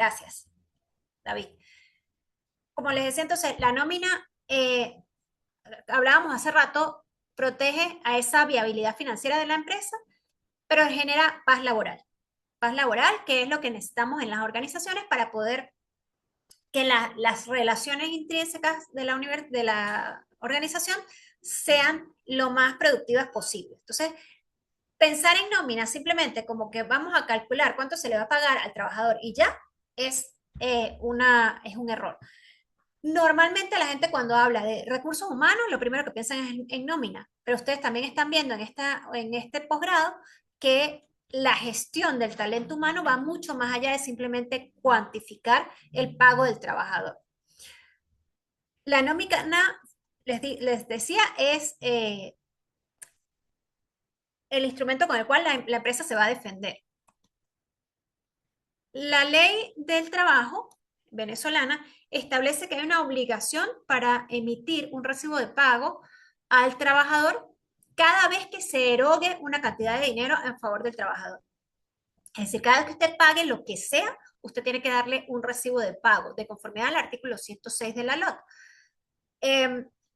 Gracias, David. Como les decía, entonces, la nómina, hablábamos hace rato, protege a esa viabilidad financiera de la empresa, pero genera paz laboral. Paz laboral, que es lo que necesitamos en las organizaciones para poder que las relaciones intrínsecas de de la organización sean lo más productivas posible. Entonces, pensar en nómina simplemente como que vamos a calcular cuánto se le va a pagar al trabajador y ya es un error. Normalmente la gente cuando habla de recursos humanos, lo primero que piensan es en nómina, pero ustedes también están viendo en este posgrado que la gestión del talento humano va mucho más allá de simplemente cuantificar el pago del trabajador. La nómina, les decía, es el instrumento con el cual la empresa se va a defender. La ley del trabajo venezolana establece que hay una obligación para emitir un recibo de pago al trabajador cada vez que se erogue una cantidad de dinero en favor del trabajador. Es decir, cada vez que usted pague lo que sea, usted tiene que darle un recibo de pago, de conformidad al artículo 106 de la LOT.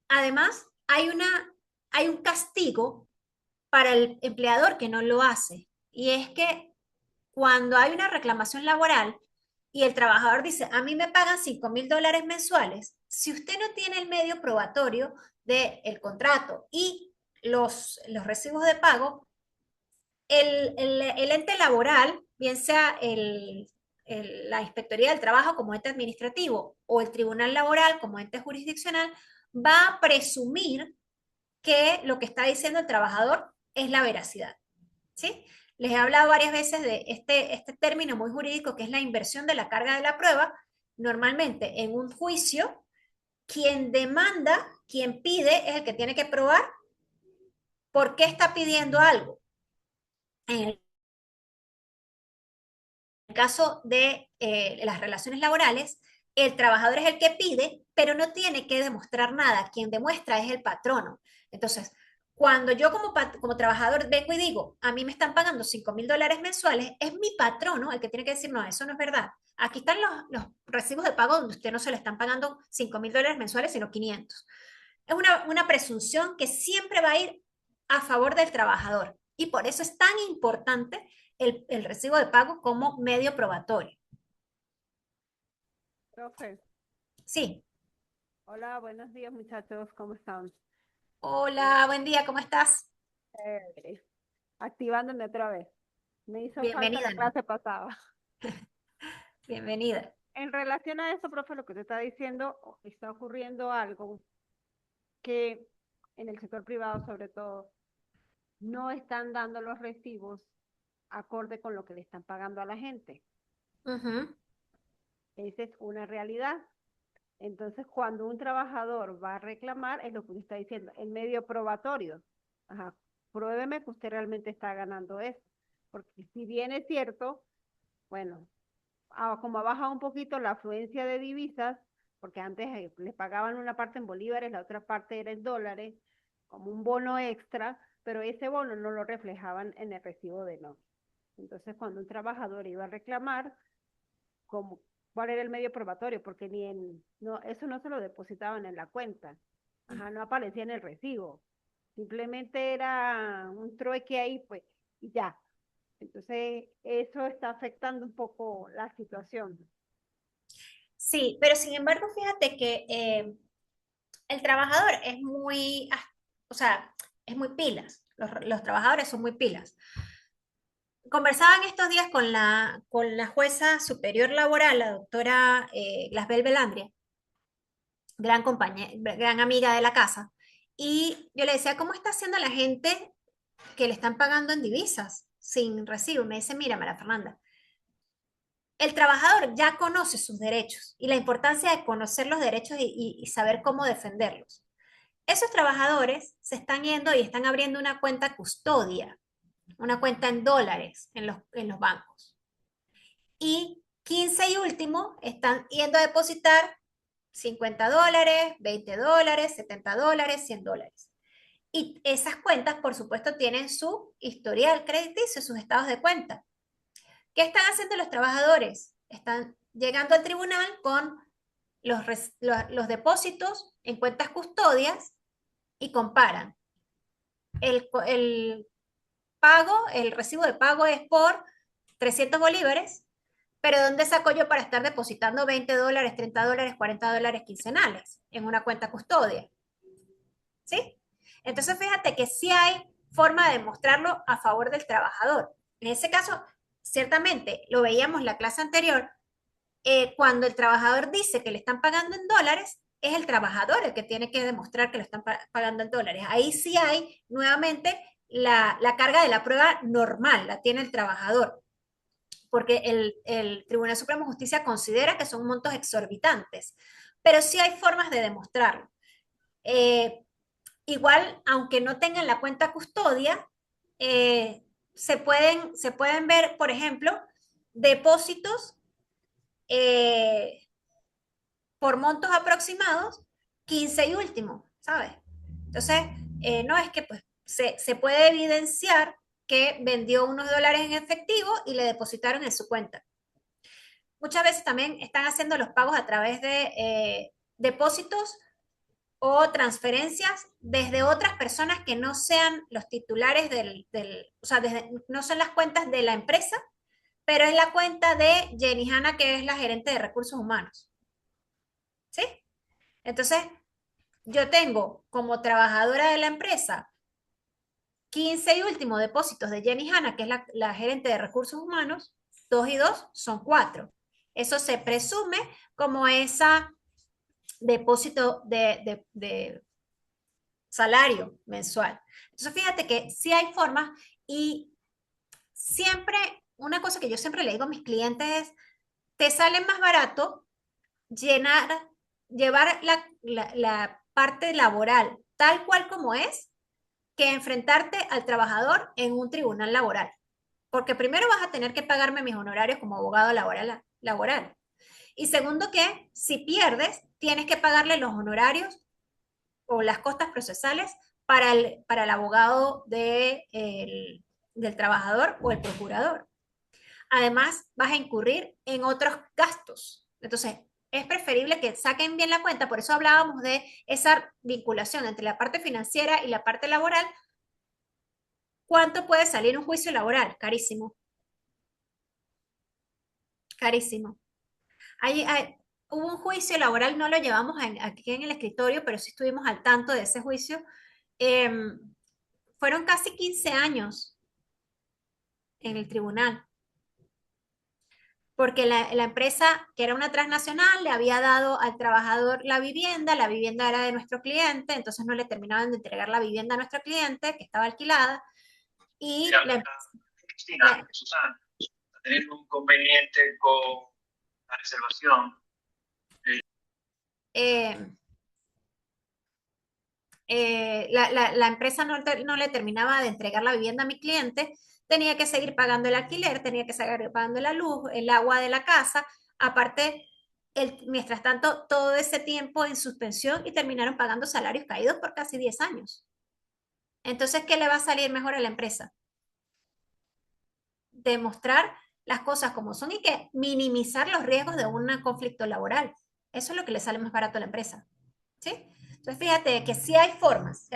Además, hay un castigo para el empleador que no lo hace, y es que cuando hay una reclamación laboral y el trabajador dice, a mí me pagan $5,000 mensuales, si usted no tiene el medio probatorio del contrato y los recibos de pago, el ente laboral, bien sea la Inspectoría del Trabajo como ente administrativo o el Tribunal Laboral como ente jurisdiccional, va a presumir que lo que está diciendo el trabajador es la veracidad. ¿Sí? Les he hablado varias veces de este término muy jurídico que es la inversión de la carga de la prueba. Normalmente en un juicio, quien demanda, quien pide, es el que tiene que probar por qué está pidiendo algo. En el caso de las relaciones laborales, el trabajador es el que pide, pero no tiene que demostrar nada. Quien demuestra es el patrono. Entonces, cuando yo como trabajador vengo y digo, a mí me están pagando $5,000 mensuales, es mi patrono el que tiene que decir, no, eso no es verdad. Aquí están los recibos de pago donde usted no se le están pagando $5,000 mensuales, sino 500. Es una presunción que siempre va a ir a favor del trabajador. Y por eso es tan importante el recibo de pago como medio probatorio. Profe, Sí. hola, buenos días muchachos, ¿cómo están? Eh, Hola, buen día, ¿cómo estás? chévere. Activándome otra vez. Me hizo falta Bienvenida, la clase pasada. bienvenida. En relación a eso, profe, lo que te está diciendo, está ocurriendo algo que en el sector privado, sobre todo, no están dando los recibos acorde con lo que le están pagando a la gente. Ujú. Esa es una realidad. Entonces, cuando un trabajador va a reclamar, es lo que usted está diciendo, el medio probatorio. Ajá, pruébeme que usted realmente está ganando eso. Porque si bien es cierto, bueno, como ha bajado un poquito la afluencia de divisas, porque antes le pagaban una parte en bolívares, la otra parte era en dólares, como un bono extra, pero ese bono no lo reflejaban en el recibo de nómina. Entonces, cuando un trabajador iba a reclamar, como, ¿cuál era el medio probatorio? Porque no, eso no se lo depositaban en la cuenta. Ajá, no aparecía en el recibo. Simplemente era un trueque ahí, pues, y ya. Entonces, eso está afectando un poco la situación. Sí, pero sin embargo, fíjate que el trabajador es o sea, es muy pilas. Los trabajadores son muy pilas. Conversaba en estos días con la jueza superior laboral, la doctora Glasbel Belandria, gran compañera, gran amiga de la casa, y yo le decía, ¿cómo está haciendo la gente que le están pagando en divisas sin recibo? Me dice, mira, María Fernanda, el trabajador ya conoce sus derechos y la importancia de conocer los derechos y saber cómo defenderlos. Esos trabajadores se están yendo y están abriendo una cuenta custodia, una cuenta en dólares en los bancos. Y 15 y último están yendo a depositar $50, $20, $70, $100. Y esas cuentas, por supuesto, tienen su historial crediticio, sus estados de cuenta. ¿Qué están haciendo los trabajadores? Están llegando al tribunal con los depósitos en cuentas custodias y comparan. El pago, el recibo de pago es por 300 bolívares, pero ¿dónde saco yo para estar depositando $20, $30, $40 quincenales en una cuenta custodia? ¿Sí? Entonces, fíjate que sí hay forma de demostrarlo a favor del trabajador. En ese caso, ciertamente, lo veíamos en la clase anterior, cuando el trabajador dice que le están pagando en dólares, es el trabajador el que tiene que demostrar que lo están pagando en dólares. Ahí sí hay nuevamente la carga de la prueba normal, la tiene el trabajador, porque el Tribunal Supremo de Justicia considera que son montos exorbitantes, pero sí hay formas de demostrarlo. Eh, Igual, aunque no tengan la cuenta custodia, se pueden ver, por ejemplo, depósitos eh, por montos aproximados, 15 y último, ¿sabes? Entonces, no es que pues se puede evidenciar que vendió unos dólares en efectivo y le depositaron en su cuenta. Muchas veces también están haciendo los pagos a través de depósitos o transferencias desde otras personas que no sean los titulares o sea, no son las cuentas de la empresa, pero es la cuenta de Jenny Hanna, que es la gerente de recursos humanos. ¿Sí? Entonces, yo tengo como trabajadora de la empresa 15 y último depósitos de Jenny Hanna, que es la gerente de recursos humanos, 2 y 2 son 4. Eso se presume como esa depósito de salario mensual. Entonces, fíjate que sí hay formas y siempre, una cosa que yo siempre le digo a mis clientes es, te sale más barato llevar la parte laboral tal cual como es, que enfrentarte al trabajador en un tribunal laboral. Porque primero vas a tener que pagarme mis honorarios como abogado laboral. Y segundo que si pierdes, tienes que pagarle los honorarios o las costas procesales para el abogado del trabajador o el procurador. Además, vas a incurrir en otros gastos. Entonces, es preferible que saquen bien la cuenta, por eso hablábamos de esa vinculación entre la parte financiera y la parte laboral. ¿Cuánto puede salir un juicio laboral? Carísimo, carísimo. Hubo un juicio laboral, no lo llevamos aquí en el escritorio, pero sí estuvimos al tanto de ese juicio. Eh, Fueron casi 15 años en el tribunal, porque la empresa, que era una transnacional, le había dado al trabajador la vivienda era de nuestro cliente, entonces no le terminaban de entregar la vivienda a nuestro cliente, que estaba alquilada, y Mira, Cristina, Susana, está teniendo un inconveniente con la reservación. eh, la empresa no le terminaba de entregar la vivienda a mi cliente, tenía que seguir pagando el alquiler, tenía que seguir pagando la luz, el agua de la casa, aparte, mientras tanto, todo ese tiempo en suspensión y terminaron pagando salarios caídos por casi 10 años. Entonces, ¿qué le va a salir mejor a la empresa? Demostrar las cosas como son y que minimizar los riesgos de un conflicto laboral. Eso es lo que le sale más barato a la empresa. ¿Sí? Entonces, fíjate que sí hay formas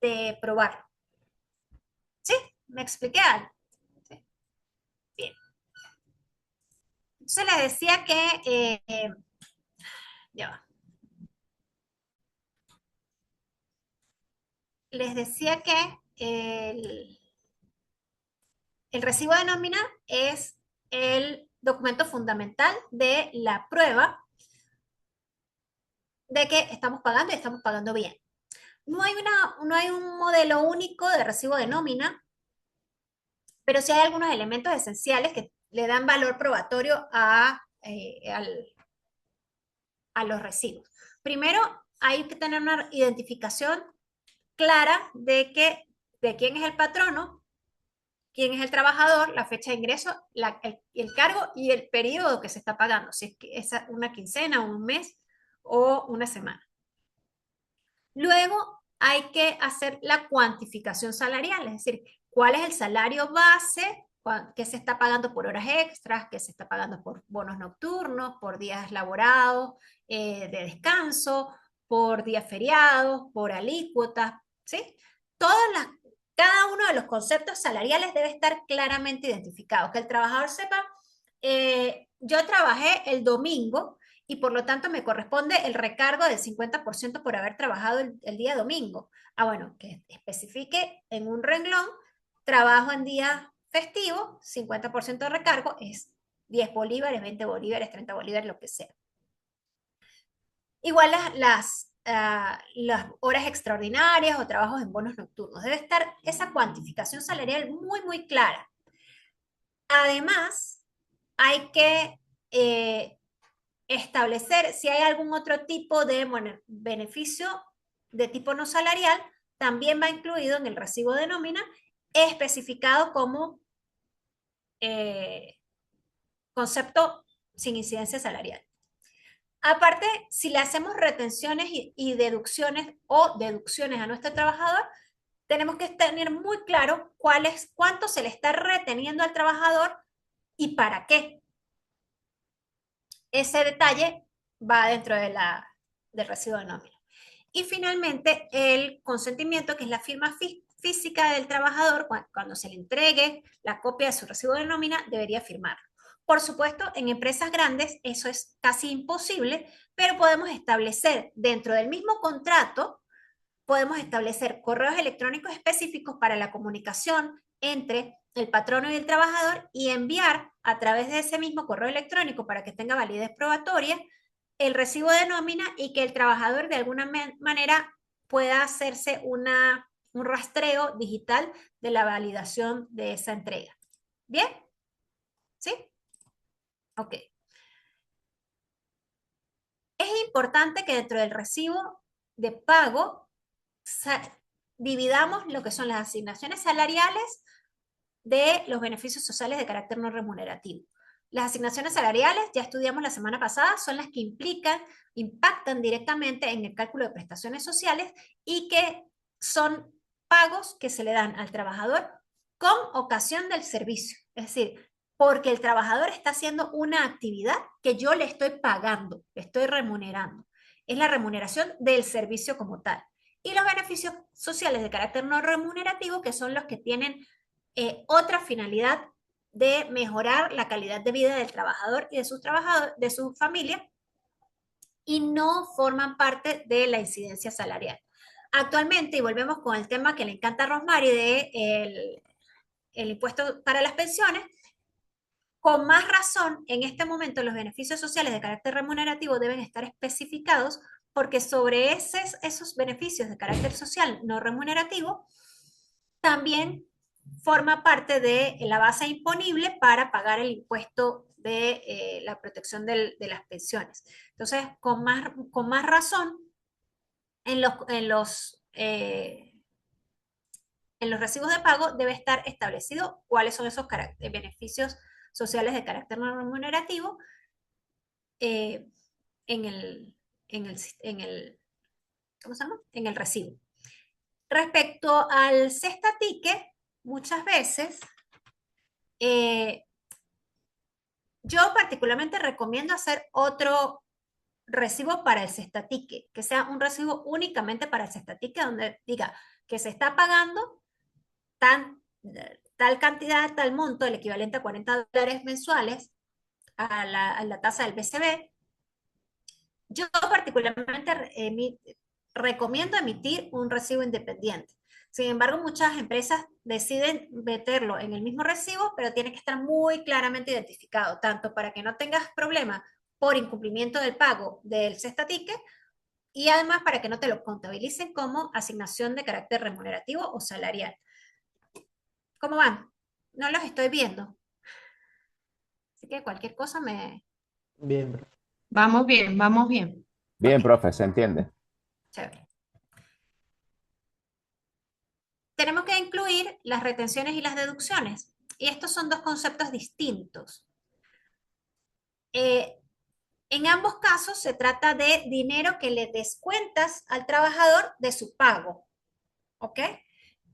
de probarlo. ¿Sí? ¿Me expliqué algo? ¿Sí? Bien. Entonces les decía que, ya va. Les decía que el recibo de nómina es el documento fundamental de la prueba de que estamos pagando y estamos pagando bien. No hay un modelo único de recibo de nómina, pero sí hay algunos elementos esenciales que le dan valor probatorio a los recibos. Primero, hay que tener una identificación clara de quién es el patrono, quién es el trabajador, la fecha de ingreso, el cargo y el periodo que se está pagando, si es que es una quincena, un mes o una semana. Luego hay que hacer la cuantificación salarial, es decir, cuál es el salario base qué se está pagando por horas extras, qué se está pagando por bonos nocturnos, por días laborados, de descanso, por días feriados, por alícuotas, ¿sí? Cada uno de los conceptos salariales debe estar claramente identificado, que el trabajador sepa, yo trabajé el domingo y por lo tanto me corresponde el recargo del 50% por haber trabajado el día domingo. Ah, bueno, que especifique en un renglón, trabajo en día festivo, 50% de recargo es 10 bolívares, 20 bolívares, 30 bolívares, lo que sea. Igual las horas extraordinarias o trabajos en bonos nocturnos. Debe estar esa cuantificación salarial muy, muy clara. Además, hay que establecer si hay algún otro tipo de beneficio de tipo no salarial, también va incluido en el recibo de nómina, especificado como concepto sin incidencia salarial. Aparte, si le hacemos retenciones y deducciones o deducciones a nuestro trabajador, tenemos que tener muy claro cuánto se le está reteniendo al trabajador y para qué. Ese detalle va dentro del recibo de nómina. Y finalmente, el consentimiento, que es la firma física del trabajador, cuando se le entregue la copia de su recibo de nómina, debería firmarlo. Por supuesto, en empresas grandes eso es casi imposible, pero podemos establecer dentro del mismo contrato, podemos establecer correos electrónicos específicos para la comunicación entre el patrono y el trabajador y enviar a través de ese mismo correo electrónico para que tenga validez probatoria el recibo de nómina y que el trabajador de alguna manera pueda hacerse un rastreo digital de la validación de esa entrega. ¿Bien? ¿Sí? Ok. Es importante que dentro del recibo de pago dividamos lo que son las asignaciones salariales de los beneficios sociales de carácter no remunerativo. Las asignaciones salariales, ya estudiamos la semana pasada, son las que impactan directamente en el cálculo de prestaciones sociales y que son pagos que se le dan al trabajador con ocasión del servicio. Es decir, porque el trabajador está haciendo una actividad que yo le estoy pagando, le estoy remunerando. Es la remuneración del servicio como tal. Y los beneficios sociales de carácter no remunerativo, que son los que tienen otra finalidad de mejorar la calidad de vida del trabajador y de de su familia, y no forman parte de la incidencia salarial. Actualmente, y volvemos con el tema que le encanta a Rosmary de el impuesto para las pensiones, con más razón, en este momento los beneficios sociales de carácter remunerativo deben estar especificados porque sobre esos beneficios de carácter social no remunerativo también forma parte de la base imponible para pagar el impuesto de la protección de las pensiones. Entonces, con más razón, en en los recibos de pago debe estar establecido cuáles son esos beneficios sociales de carácter no remunerativo eh, en ¿cómo se llama? En el recibo. Respecto al cesta ticket, muchas veces yo particularmente recomiendo hacer otro recibo para el cesta ticket, que sea un recibo únicamente para el cesta ticket, donde diga que se está pagando tal cantidad, tal monto, el equivalente a $40 mensuales a la tasa del BCB. Yo particularmente recomiendo emitir un recibo independiente. Sin embargo, muchas empresas deciden meterlo en el mismo recibo, pero tiene que estar muy claramente identificado, tanto para que no tengas problemas por incumplimiento del pago del cesta ticket y además para que no te lo contabilicen como asignación de carácter remunerativo o salarial. ¿Cómo van? No los estoy viendo. Así que cualquier cosa me... Bien, bro. Vamos bien, vamos bien. Bien, Ok, profe, se entiende. chévere. Tenemos que incluir las retenciones y las deducciones. Y estos son dos conceptos distintos. En ambos casos se trata de dinero que le descuentas al trabajador de su pago. ¿Ok?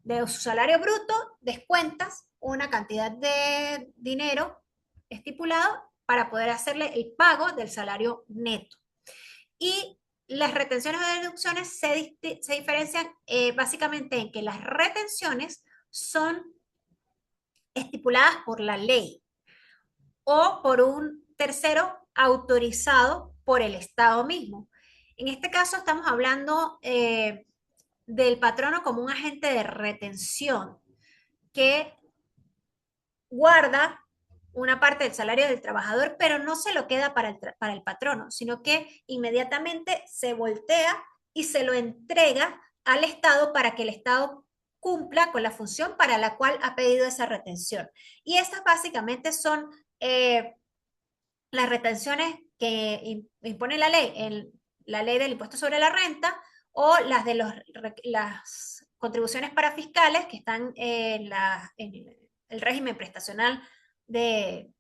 De su salario bruto, descuentas una cantidad de dinero estipulado para poder hacerle el pago del salario neto. Y las retenciones o deducciones se diferencian básicamente en que las retenciones son estipuladas por la ley o por un tercero autorizado por el Estado mismo. En este caso estamos hablando del patrono como un agente de retención que guarda una parte del salario del trabajador, pero no se lo queda para el patrono, sino que inmediatamente se voltea y se lo entrega al Estado para que el Estado cumpla con la función para la cual ha pedido esa retención. Y estas básicamente son las retenciones que impone la ley, la ley del impuesto sobre la renta o las de las contribuciones parafiscales que están en el régimen prestacional de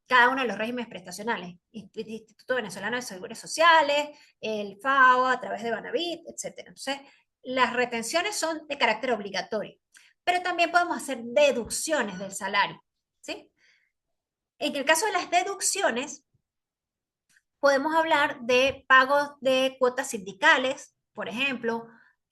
cada uno de los regímenes prestacionales, Instituto Venezolano de Seguros Sociales, el FAO a través de Banavit, etc. Entonces, las retenciones son de carácter obligatorio, pero también podemos hacer deducciones del salario, ¿sí? En el caso de las deducciones, podemos hablar de pagos de cuotas sindicales, por ejemplo,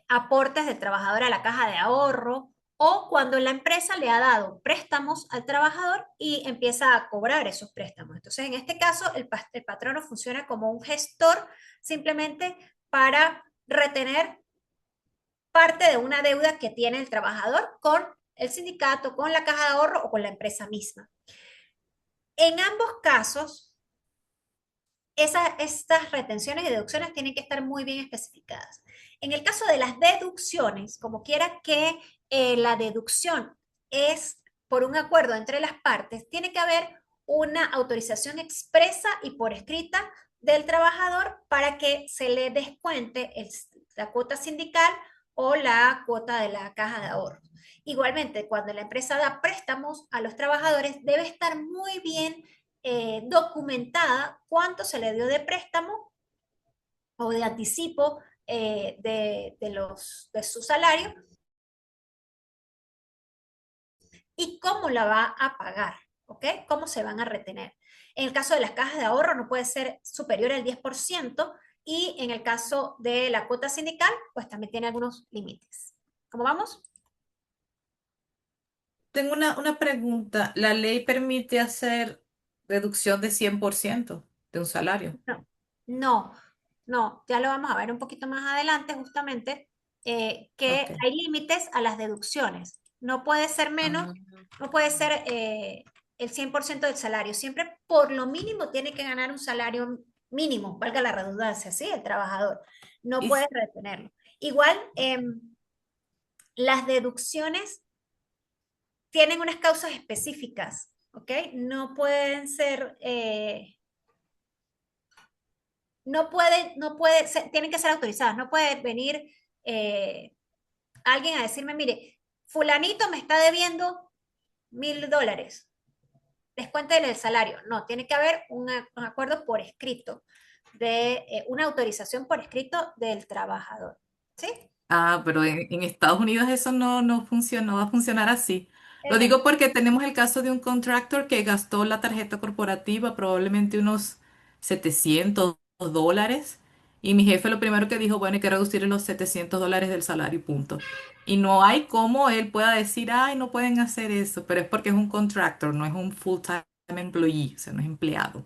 aportes del trabajador a la caja de ahorro, o cuando la empresa le ha dado préstamos al trabajador y empieza a cobrar esos préstamos. Entonces, en este caso, el patrono funciona como un gestor simplemente para retener parte de una deuda que tiene el trabajador con el sindicato, con la caja de ahorro o con la empresa misma. En ambos casos, estas retenciones y deducciones tienen que estar muy bien especificadas. En el caso de las deducciones, como quiera que la deducción es por un acuerdo entre las partes, tiene que haber una autorización expresa y por escrita del trabajador para que se le descuente la cuota sindical o la cuota de la caja de ahorro. Igualmente, cuando la empresa da préstamos a los trabajadores, debe estar muy bien documentada cuánto se le dio de préstamo o de anticipo de su salario y cómo la va a pagar, ¿ok? Cómo se van a retener. En el caso de las cajas de ahorro no puede ser superior al 10% y en el caso de la cuota sindical, pues también tiene algunos límites. ¿Cómo vamos? Tengo una pregunta. ¿La ley permite hacer deducción de 100% de un salario? No, no, no, ya lo vamos a ver un poquito más adelante, justamente, que Ok. hay límites a las deducciones. No puede ser menos, Ah, no puede ser el 100% del salario. Siempre por lo mínimo tiene que ganar un salario mínimo, valga la redundancia, ¿sí? El trabajador. No y puede s- retenerlo. Igual, las deducciones tienen unas causas específicas, ¿ok? No pueden ser... tienen que ser autorizadas, no puede venir eh, alguien a decirme, mire, fulanito me está debiendo $1,000, descuéntele el salario. No, tiene que haber un acuerdo por escrito, una autorización por escrito del trabajador. ¿Sí? pero en Estados Unidos eso no funciona, no va a funcionar así. Lo Eh, digo porque tenemos el caso de un contractor que gastó la tarjeta corporativa probablemente unos $700 y mi jefe lo primero que dijo, bueno, hay que reducir los $700 del salario y punto. Y no hay cómo él pueda decir, ay, no pueden hacer eso, pero es porque es un contractor, no es un full-time employee, o sea, no es empleado.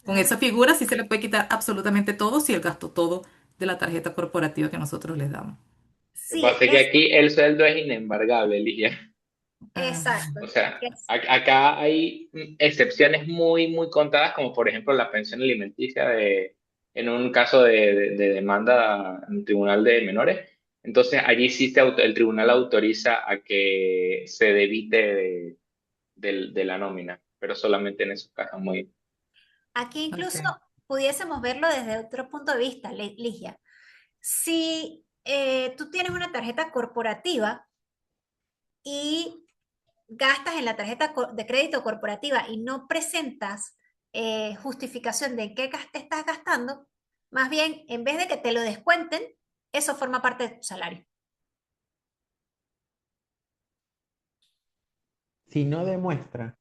Con esa ah, figura sí se le puede quitar absolutamente todo si él gastó todo de la tarjeta corporativa que nosotros les damos. Lo que sí, pasa es que aquí el sueldo es inembargable, Ligia. exacto. O sea, Es- acá hay excepciones muy, muy contadas, como por ejemplo la pensión alimenticia en un caso de demanda en un tribunal de menores. Entonces, allí sí el tribunal autoriza a que se debite de la nómina, pero solamente en esos casos muy... Aquí incluso Ok. pudiésemos verlo desde otro punto de vista, Ligia. Si tú tienes una tarjeta corporativa y gastas en la tarjeta de crédito corporativa y no presentas justificación de en qué estás gastando, más bien, en vez de que te lo descuenten, eso forma parte de tu salario. Si no demuestra.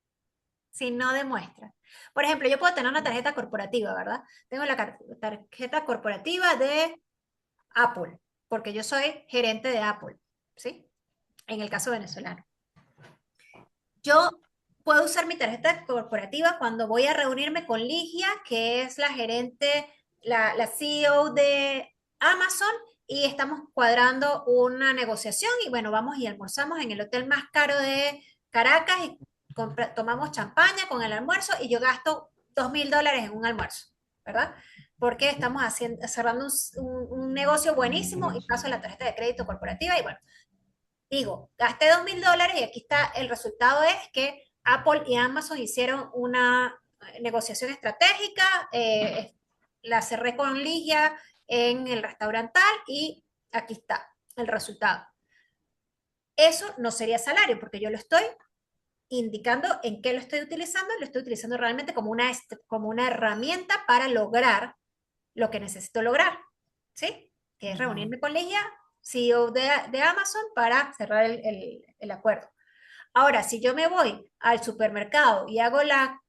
si no demuestra. Por ejemplo, yo puedo tener una tarjeta corporativa, ¿verdad? Tengo la tarjeta corporativa de Apple, porque yo soy gerente de Apple, ¿sí? En el caso venezolano. Yo puedo usar mi tarjeta corporativa cuando voy a reunirme con Ligia, que es la gerente, la CEO de Amazon, y estamos cuadrando una negociación y bueno, vamos y almorzamos en el hotel más caro de Caracas y tomamos champaña con el almuerzo y yo gasto $2.000 en un almuerzo, ¿verdad? Porque estamos cerrando un negocio buenísimo y paso la tarjeta de crédito corporativa y bueno, digo, gasté $2.000 y aquí está el resultado es que Apple y Amazon hicieron una negociación estratégica, la cerré con Ligia en el restaurantal y aquí está el resultado. Eso no sería salario porque yo lo estoy indicando en qué lo estoy utilizando realmente como una herramienta para lograr lo que necesito lograr, ¿sí? Que es Ujú. reunirme con Ligia, CEO de Amazon, para cerrar el acuerdo. Ahora, si yo me voy al supermercado y hago la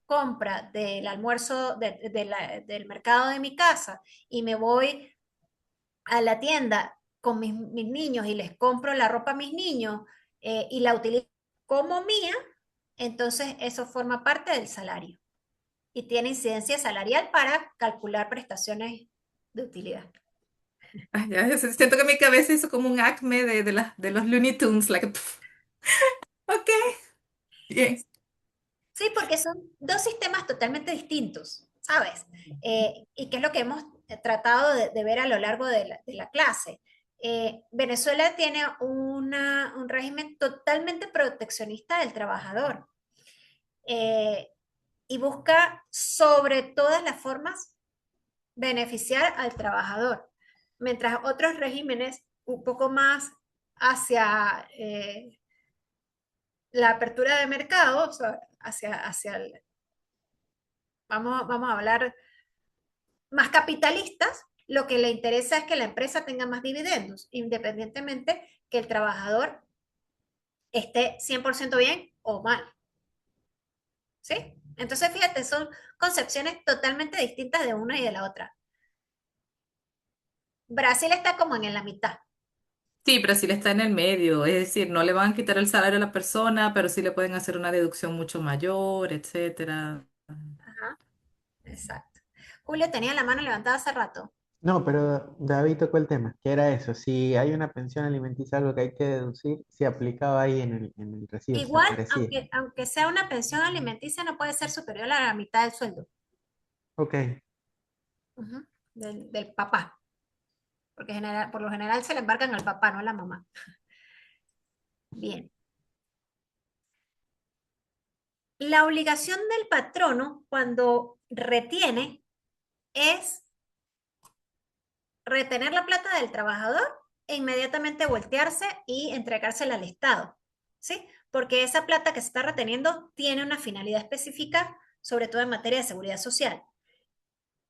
compra del almuerzo del mercado de mi casa y me voy a la tienda con mis niños y les compro la ropa a mis niños y la utilizo como mía, entonces eso forma parte del salario y tiene incidencia salarial para calcular prestaciones de utilidad. Ay, ya, siento que mi cabeza hizo como un acme de los Looney Tunes, like, pf, ok, bien. Sí, porque son dos sistemas totalmente distintos, ¿sabes? Y que es lo que hemos tratado de ver a lo largo de la clase. Venezuela tiene un régimen totalmente proteccionista del trabajador eh, y busca sobre todas las formas beneficiar al trabajador, mientras otros regímenes un poco más hacia la apertura de mercado, o sea, hacia vamos a hablar más capitalistas, lo que le interesa es que la empresa tenga más dividendos, independientemente que el trabajador esté 100% bien o mal, ¿sí? Entonces, fíjate, son concepciones totalmente distintas de una y de la otra. Brasil está como en la mitad. Sí, Brasil está en el medio, es decir, no le van a quitar el salario a la persona, pero sí le pueden hacer una deducción mucho mayor, etcétera. Ajá, exacto. Julio tenía la mano levantada hace rato. No, pero David tocó el tema, que era eso. Si hay una pensión alimenticia, algo que hay que deducir, se aplicaba ahí en el recibo, se Igual, aparecía. aunque sea una pensión alimenticia, no puede ser superior a la mitad del sueldo. Ok. Ujú, del papá, porque por lo general se le embarcan al papá, no a la mamá. Bien. La obligación del patrono cuando retiene es retener la plata del trabajador e inmediatamente voltearse y entregársela al Estado, ¿sí? Porque esa plata que se está reteniendo tiene una finalidad específica, sobre todo en materia de seguridad social.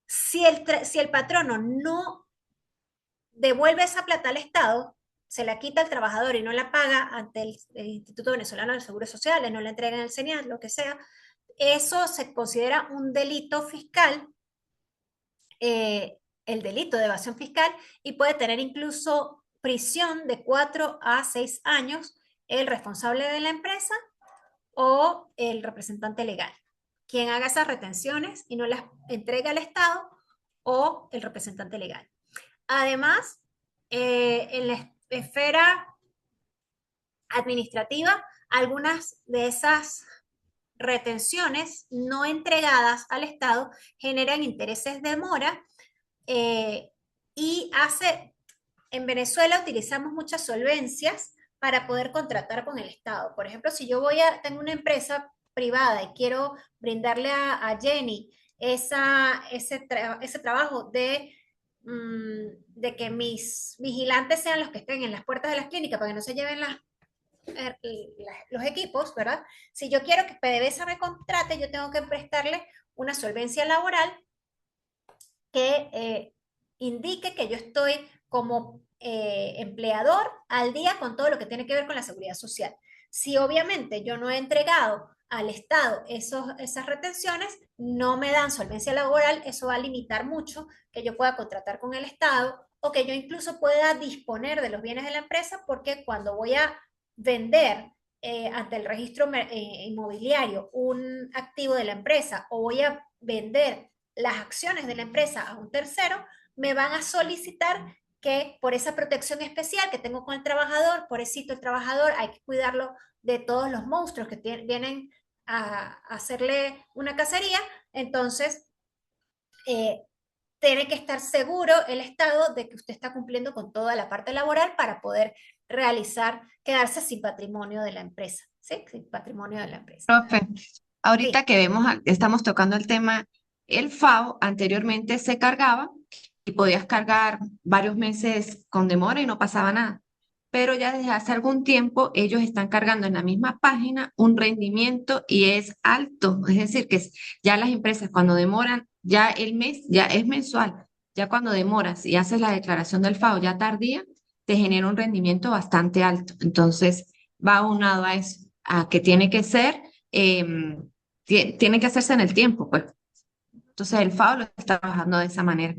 Si el patrono no devuelve esa plata al Estado, se la quita al trabajador y no la paga ante el Instituto Venezolano del Seguro Social, no la entrega en el CENIAT, lo que sea, eso se considera un delito fiscal, eh, el delito de evasión fiscal, y puede tener incluso prisión de 4 a 6 años el responsable de la empresa o el representante legal, quien haga esas retenciones y no las entrega al Estado o el representante legal. Además, en la esfera administrativa, algunas de esas retenciones no entregadas al Estado generan intereses de mora eh, y en Venezuela utilizamos muchas solvencias para poder contratar con el Estado. Por ejemplo, si yo tengo una empresa privada y quiero brindarle a Jenny ese trabajo de que mis vigilantes sean los que estén en las puertas de las clínicas para que no se lleven los equipos, ¿verdad? Si yo quiero que PDVSA me contrate, yo tengo que prestarle una solvencia laboral que indique que yo estoy como empleador al día con todo lo que tiene que ver con la seguridad social. Si obviamente yo no he entregado al Estado esas retenciones, no me dan solvencia laboral, eso va a limitar mucho que yo pueda contratar con el Estado o que yo incluso pueda disponer de los bienes de la empresa, porque cuando voy a vender ante el registro inmobiliario un activo de la empresa o voy a vender las acciones de la empresa a un tercero, me van a solicitar que por esa protección especial que tengo con el trabajador, pobrecito el trabajador, hay que cuidarlo de todos los monstruos que vienen a hacerle una cacería. Entonces tiene que estar seguro el Estado de que usted está cumpliendo con toda la parte laboral para poder quedarse sin patrimonio de la empresa, ¿sí? Sin patrimonio de la empresa. Profe, ahorita Sí, que estamos tocando el tema, el FAO anteriormente se cargaba y podías cargar varios meses con demora y no pasaba nada. Pero ya desde hace algún tiempo ellos están cargando en la misma página un rendimiento y es alto. Es decir, que ya las empresas cuando demoran, ya el mes, ya es mensual. Ya cuando demoras y haces la declaración del FAO ya tardía, te genera un rendimiento bastante alto. Entonces, va aunado a eso, a que tiene que ser, tiene que hacerse en el tiempo, pues. Entonces, el FAO lo está trabajando de esa manera.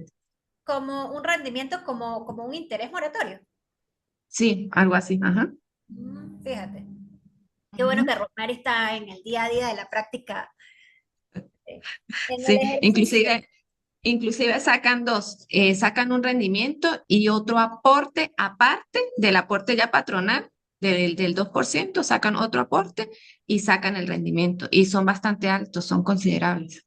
como un rendimiento, como un interés moratorio. Sí, algo así. Ajá. Fíjate. Qué bueno Ujú. que Rosemary está en el día a día de la práctica, en el Sí, ejercicio. inclusive sacan dos, sacan un rendimiento y otro aporte aparte del aporte ya patronal, del 2%, sacan otro aporte y sacan el rendimiento. Y son bastante altos, son considerables.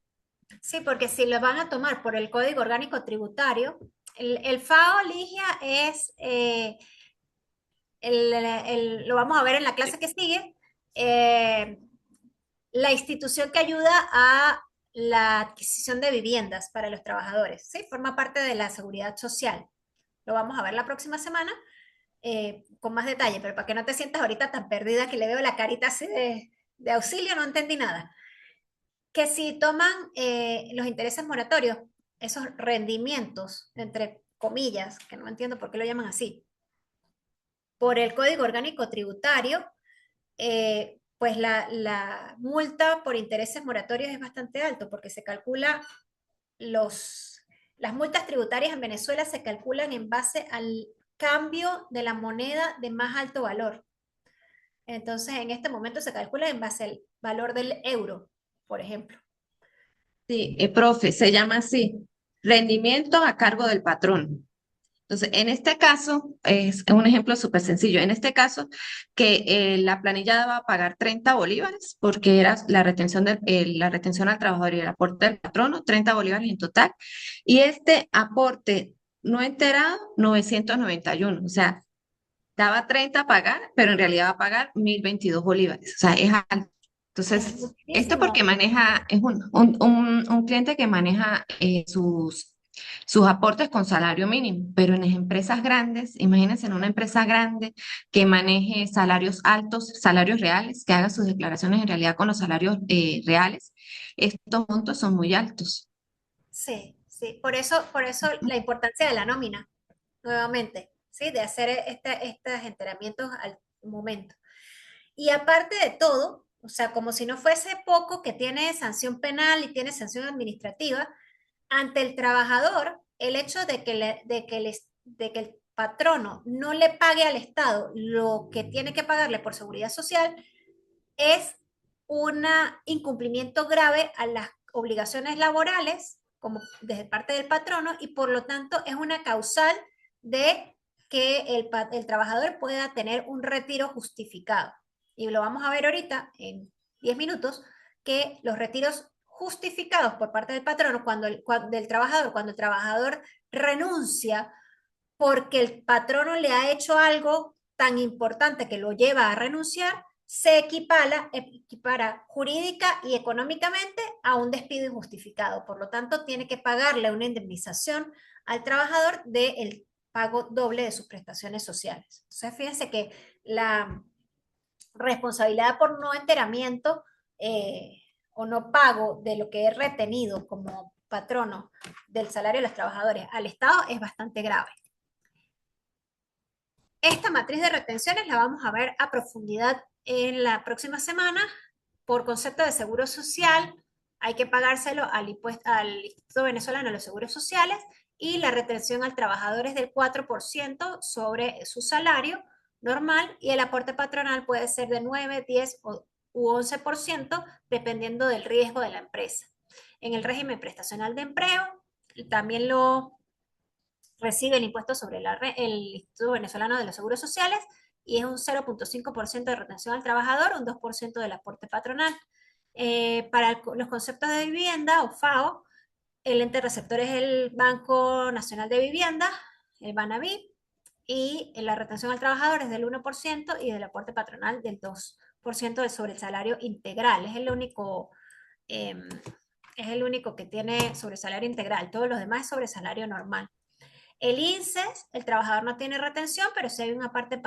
Sí, porque si lo van a tomar por el Código Orgánico Tributario, el FAO, Ligia, es, lo vamos a ver en la clase que sigue, eh, la institución que ayuda a la adquisición de viviendas para los trabajadores, ¿sí? Forma parte de la seguridad social. Lo vamos a ver la próxima semana con más detalle, pero para que no te sientas ahorita tan perdida que le veo la carita así de auxilio, no entendí nada. Que si toman los intereses moratorios, esos rendimientos, entre comillas, que no entiendo por qué lo llaman así, por el Código Orgánico Tributario, pues la multa por intereses moratorios es bastante alto, porque se calcula las multas tributarias en Venezuela se calculan en base al cambio de la moneda de más alto valor. Entonces, en este momento se calcula en base al valor del euro, por ejemplo. Sí, profe, se llama así, rendimiento a cargo del patrón. Entonces, en este caso, es un ejemplo súper sencillo. En este caso, que la planilla va a pagar 30 bolívares, porque era la retención al trabajador y el aporte del patrono, 30 bolívares en total. Y este aporte no enterado, 991. O sea, daba 30 a pagar, pero en realidad va a pagar 1022 bolívares. O sea, es alto. Es Entonces, esto porque muchísimo. maneja, es un cliente que maneja sus aportes con salario mínimo, pero en las empresas grandes, imagínense en una empresa grande que maneje salarios altos, salarios reales, que haga sus declaraciones en realidad con los salarios reales, estos montos son muy altos. Sí, sí. Por eso la importancia de la nómina, nuevamente, ¿sí? De hacer estos enteramientos al momento. Y aparte de todo, o sea, como si no fuese poco que tiene sanción penal y tiene sanción administrativa, ante el trabajador, el hecho de que el patrono no le pague al Estado lo que tiene que pagarle por seguridad social es un incumplimiento grave a las obligaciones laborales como desde parte del patrono, y por lo tanto es una causal de que el trabajador pueda tener un retiro justificado. Y lo vamos a ver ahorita en 10 minutos, que los retiros justificados por parte del patrono, del trabajador, cuando el trabajador renuncia porque el patrono le ha hecho algo tan importante que lo lleva a renunciar, se equipara jurídica y económicamente a un despido injustificado. Por lo tanto, tiene que pagarle una indemnización al trabajador del pago doble de sus prestaciones sociales. Entonces, fíjense que la responsabilidad por no enteramiento o no pago de lo que es retenido como patrono del salario de los trabajadores al Estado es bastante grave. Esta matriz de retenciones la vamos a ver a profundidad en la próxima semana. Por concepto de seguro social, hay que pagárselo al Instituto Venezolano de los Seguros Sociales, y la retención al trabajador es del 4% sobre su salario normal, y el aporte patronal puede ser de 9, 10 u 11%, dependiendo del riesgo de la empresa. En el régimen prestacional de empleo, también lo recibe el impuesto sobre el Instituto Venezolano de los Seguros Sociales, y es un 0,5% de retención al trabajador, un 2% del aporte patronal. Para los conceptos de vivienda o FAO, el ente receptor es el Banco Nacional de Vivienda, el BANAVI, y la retención al trabajador es del 1% y del aporte patronal del 2% sobre el salario integral. Eh, es el único que tiene sobre salario integral. Todos los demás es sobre salario normal. El INSES, el trabajador no tiene retención, pero sí hay un aporte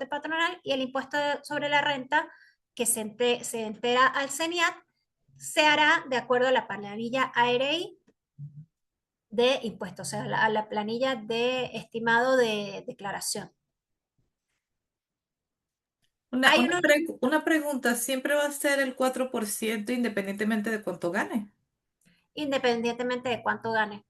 patronal, y el impuesto sobre la renta que se entera al CENIAT se hará de acuerdo a la planilla ARI de impuestos, o sea, a la planilla de estimado de declaración. Hay unos, Una pregunta, ¿siempre va a ser el 4% independientemente de cuánto gane? independientemente de cuánto gane.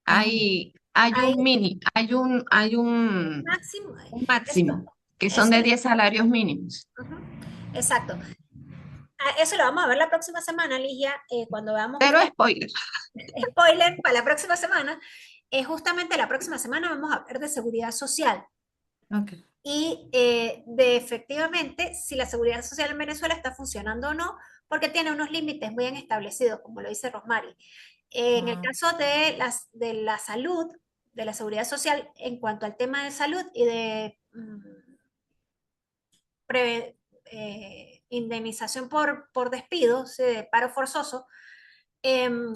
Hay Hay un mini, hay máximo, un eso, máximo, que son eso, de 10 salarios mínimos. ujú, exacto. Eso lo vamos a ver la próxima semana, Ligia, cuando veamos Pero spoiler. spoiler para la próxima semana. Justamente la próxima semana vamos a hablar de seguridad social Ok. y de efectivamente si la seguridad social en Venezuela está funcionando o no, porque tiene unos límites muy bien establecidos, como lo dice Rosmary. En el Ah, caso de la salud, de la seguridad social, en cuanto al tema de salud y de indemnización por despido, de paro forzoso, em,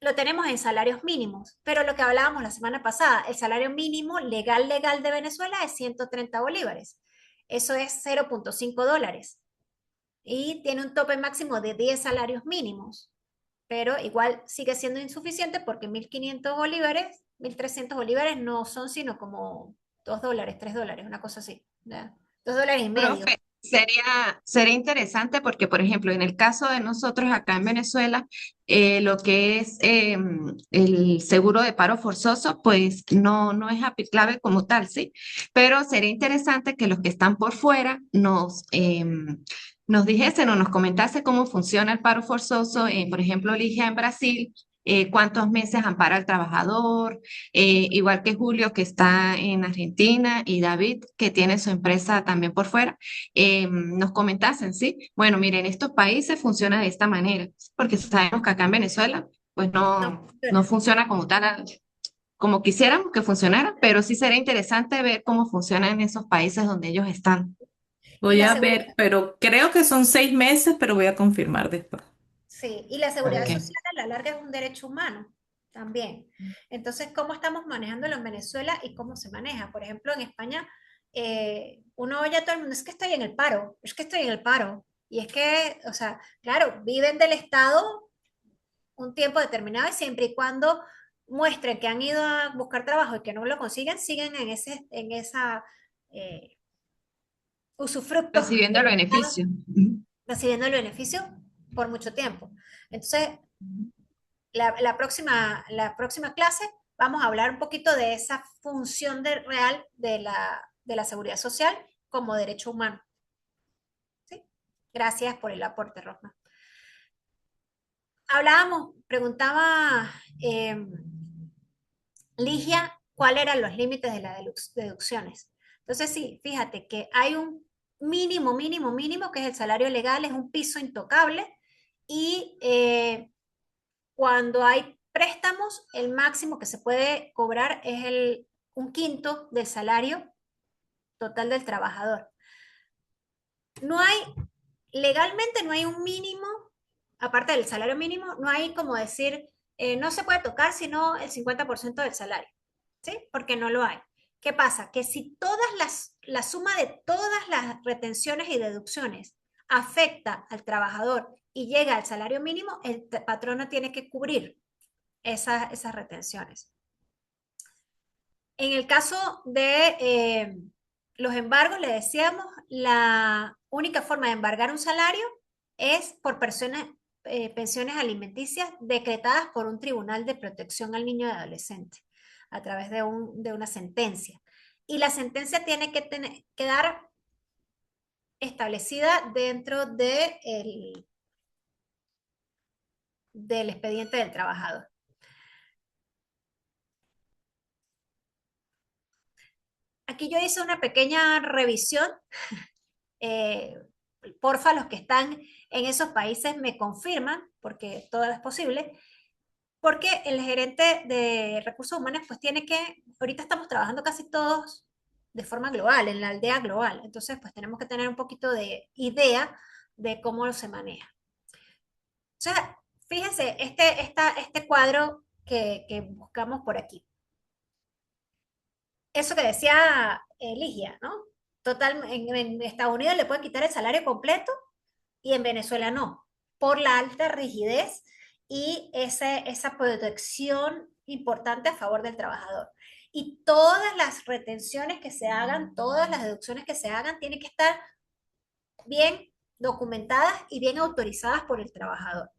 lo tenemos en salarios mínimos, pero lo que hablábamos la semana pasada, el salario mínimo legal de Venezuela es 130 bolívares. Eso es 0,5 dólares. Y tiene un tope máximo de 10 salarios mínimos, pero igual sigue siendo insuficiente porque 1.500 bolívares, 1.300 bolívares no son sino como 2 dólares, 3 dólares, una cosa así. ¿Ya? 2 dólares y medio. Profe, sería interesante porque, por ejemplo, en el caso de nosotros acá en Venezuela, lo que es el seguro de paro forzoso, pues no es aplicable como tal, ¿sí? Pero sería interesante que los que están por fuera nos dijesen o nos comentase cómo funciona el paro forzoso, por ejemplo, Ligia en Brasil. Cuántos meses ampara al trabajador, igual que Julio que está en Argentina y David que tiene su empresa también por fuera, nos comentasen, ¿sí? Bueno, miren, estos países funcionan de esta manera, porque sabemos que acá en Venezuela pues No no funciona. funciona como tal, como quisiéramos que funcionara, pero sí sería interesante ver cómo funciona en esos países donde ellos están. Y voy la a seguridad, ver, pero creo que son 6 meses, pero voy a confirmar después. sí, y la seguridad Ok. social a la larga es un derecho humano también. Entonces, ¿cómo estamos manejándolo en Venezuela y cómo se maneja? Por ejemplo, en España, uno oye a todo el mundo, es que estoy en el paro, es que estoy en el paro. Y es que, o sea, claro, viven del Estado un tiempo determinado, y siempre y cuando muestren que han ido a buscar trabajo y que no lo consiguen, siguen en esa eh, usufructo Recibiendo del el Estado, beneficio. Ujú. recibiendo el beneficio por mucho tiempo. Entonces, la próxima clase vamos a hablar un poquito de esa función real de la seguridad social como derecho humano. ¿Sí? Gracias por el aporte, Rosma. Hablábamos, preguntaba Ligia, ¿cuáles eran los límites de las deducciones? Entonces, sí, fíjate que hay un mínimo, que es el salario legal, es un piso intocable, y cuando hay préstamos, el máximo que se puede cobrar es un quinto del salario total del trabajador. No hay, legalmente no hay un mínimo, aparte del salario mínimo, no hay como decir, no se puede tocar sino el 50% del salario, ¿sí? Porque no lo hay. ¿Qué pasa? Que si la suma de todas las retenciones y deducciones afecta al trabajador y llega al salario mínimo, el patrono tiene que cubrir esas retenciones. En el caso de los embargos, le decíamos, la única forma de embargar un salario es por pensiones alimenticias decretadas por un tribunal de protección al niño y adolescente a través de una sentencia. Y la sentencia tiene que quedar establecida dentro del expediente del trabajador. Aquí yo hice una pequeña revisión. eh, Porfa, los que están en esos países me confirman, porque todo es posible, porque el gerente de recursos humanos pues tiene que, ahorita estamos trabajando casi todos de forma global, en la aldea global, entonces pues tenemos que tener un poquito de idea de cómo se maneja. O sea, fíjense, este cuadro que buscamos por aquí. Eso que decía Ligia, ¿no? Total, en Estados Unidos le pueden quitar el salario completo y en Venezuela no, por la alta rigidez y esa protección importante a favor del trabajador. Y todas las retenciones que se hagan, todas las deducciones que se hagan, tienen que estar bien documentadas y bien autorizadas por el trabajador.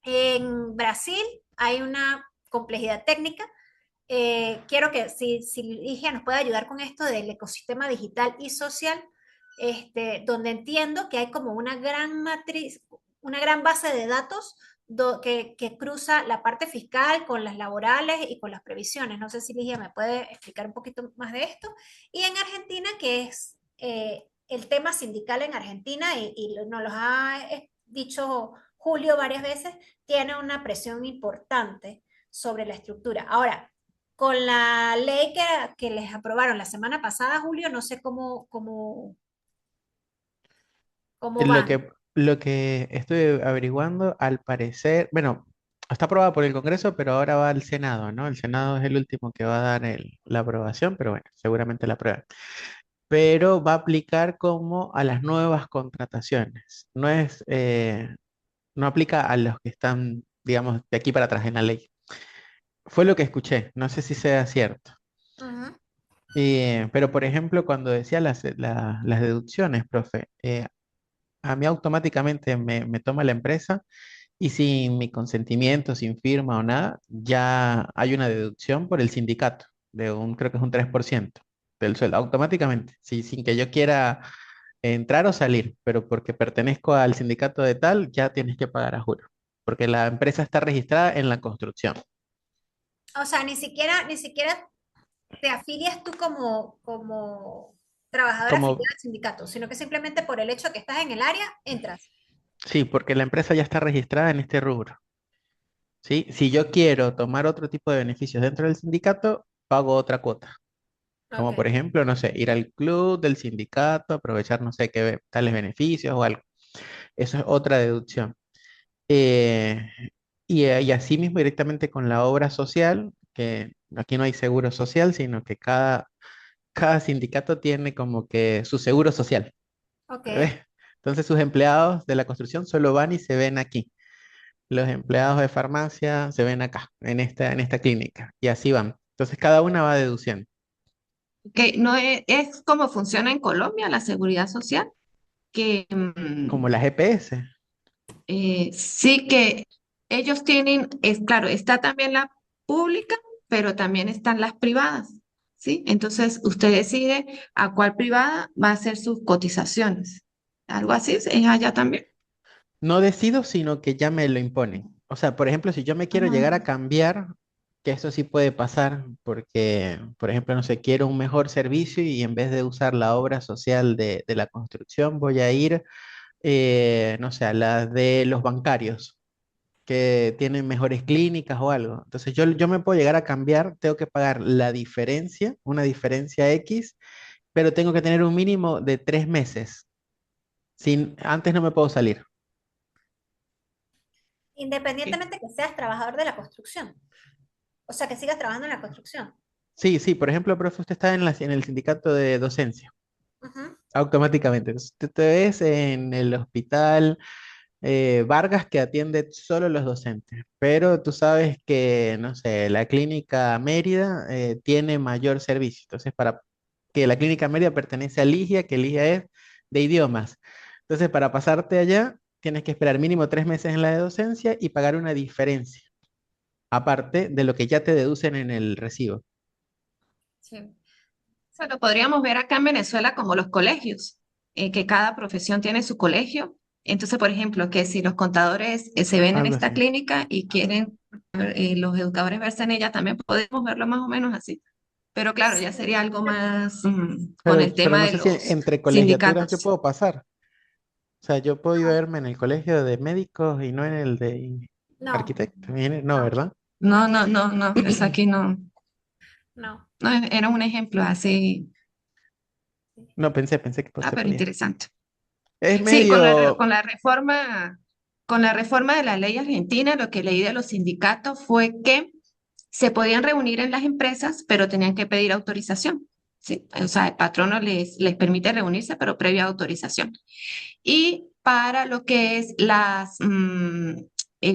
En Brasil hay una complejidad técnica. Quiero que si Ligia nos puede ayudar con esto del ecosistema digital y social, donde entiendo que hay como una gran matriz, una gran base de datos que cruza la parte fiscal con las laborales y con las previsiones. No sé si Ligia me puede explicar un poquito más de esto. Y en Argentina, que es el tema sindical en Argentina, y nos lo ha dicho Julio varias veces, tiene una presión importante sobre la estructura. Ahora, con la ley que les aprobaron la semana pasada, Julio, no sé cómo Lo van. que, lo que estoy averiguando, al parecer, bueno, está aprobada por el Congreso, pero ahora va al Senado, ¿no? El Senado es el último que va a dar la aprobación, pero bueno, seguramente la aprueban. Pero va a aplicar como a las nuevas contrataciones. No aplica a los que están, digamos, de aquí para atrás en la ley. Fue lo que escuché, no sé si sea cierto. Ujú. Pero, por ejemplo, cuando decía las deducciones, profe, a mí automáticamente me toma la empresa y sin mi consentimiento, sin firma o nada, ya hay una deducción por el sindicato creo que es un 3% del sueldo, automáticamente, sí, sin que yo quiera entrar o salir, pero porque pertenezco al sindicato de tal, ya tienes que pagar a juro, porque la empresa está registrada en la construcción. O sea, ni siquiera te afilias tú como trabajador Como, afiliado al sindicato, sino que simplemente por el hecho de que estás en el área, entras. sí, porque la empresa ya está registrada en este rubro. ¿Sí? Si yo quiero tomar otro tipo de beneficios dentro del sindicato, pago otra cuota. Como por Ok. ejemplo, no sé, ir al club del sindicato, aprovechar no sé qué tales beneficios o algo. Eso es otra deducción. Eh, y así mismo directamente con la obra social, que aquí no hay seguro social, sino que cada sindicato tiene como que su seguro social. Ok. ¿Ves? Entonces sus empleados de la construcción solo van y se ven aquí. Los empleados de farmacia se ven acá, en esta clínica, y así van. Entonces cada una va deduciendo, Que no es como funciona en Colombia la seguridad social, que como las EPS. sí que ellos tienen, es claro, está también la pública, pero también están las privadas, ¿sí? Entonces usted decide a cuál privada va a hacer sus cotizaciones. Algo así es allá también. No decido, sino que ya me lo imponen. O sea, por ejemplo, si yo me quiero llegar a Ah, cambiar, que eso sí puede pasar, porque, por ejemplo, no sé, quiero un mejor servicio y en vez de usar la obra social de la construcción, voy a ir, no sé, a la de los bancarios, que tienen mejores clínicas o algo. Entonces, yo me puedo llegar a cambiar, tengo que pagar la diferencia, una diferencia X, pero tengo que tener un mínimo de 3 meses. Antes no me puedo salir. ok. Independientemente que seas trabajador de la construcción. O sea, que sigas trabajando en la construcción. Sí, sí, por ejemplo, profe, usted está en el sindicato de docencia, Ujú. automáticamente. Entonces, usted te ves en el hospital Vargas que atiende solo los docentes, pero tú sabes que, no sé, la clínica Mérida tiene mayor servicio. Entonces, para que la clínica médica pertenece a Ligia, que Ligia es de idiomas. Entonces, para pasarte allá, tienes que esperar mínimo 3 meses en la de docencia y pagar una diferencia, aparte de lo que ya te deducen en el recibo. Sí. Eso lo podríamos ver acá en Venezuela como los colegios, que cada profesión tiene su colegio. Entonces, por ejemplo, que si los contadores se ven en Algo esta así. clínica y quieren los educadores verse en ella, también podemos verlo más o menos así. Pero claro, ya sería algo más con el Pero tema no de sé si los entre colegiaturas yo sindicatos. puedo pasar. O sea, yo puedo verme en el colegio de médicos y no en el de No, arquitectos. No, no, ¿verdad? No, no, no, no, eso aquí no, no. no, era un ejemplo así, No, pensé que pues se pero podía. interesante. Es Sí, medio, con la reforma de la ley argentina, lo que leí de los sindicatos fue que se podían reunir en las empresas, pero tenían que pedir autorización. Sí, o sea, el patrono les permite reunirse, pero previa autorización. Y para lo que es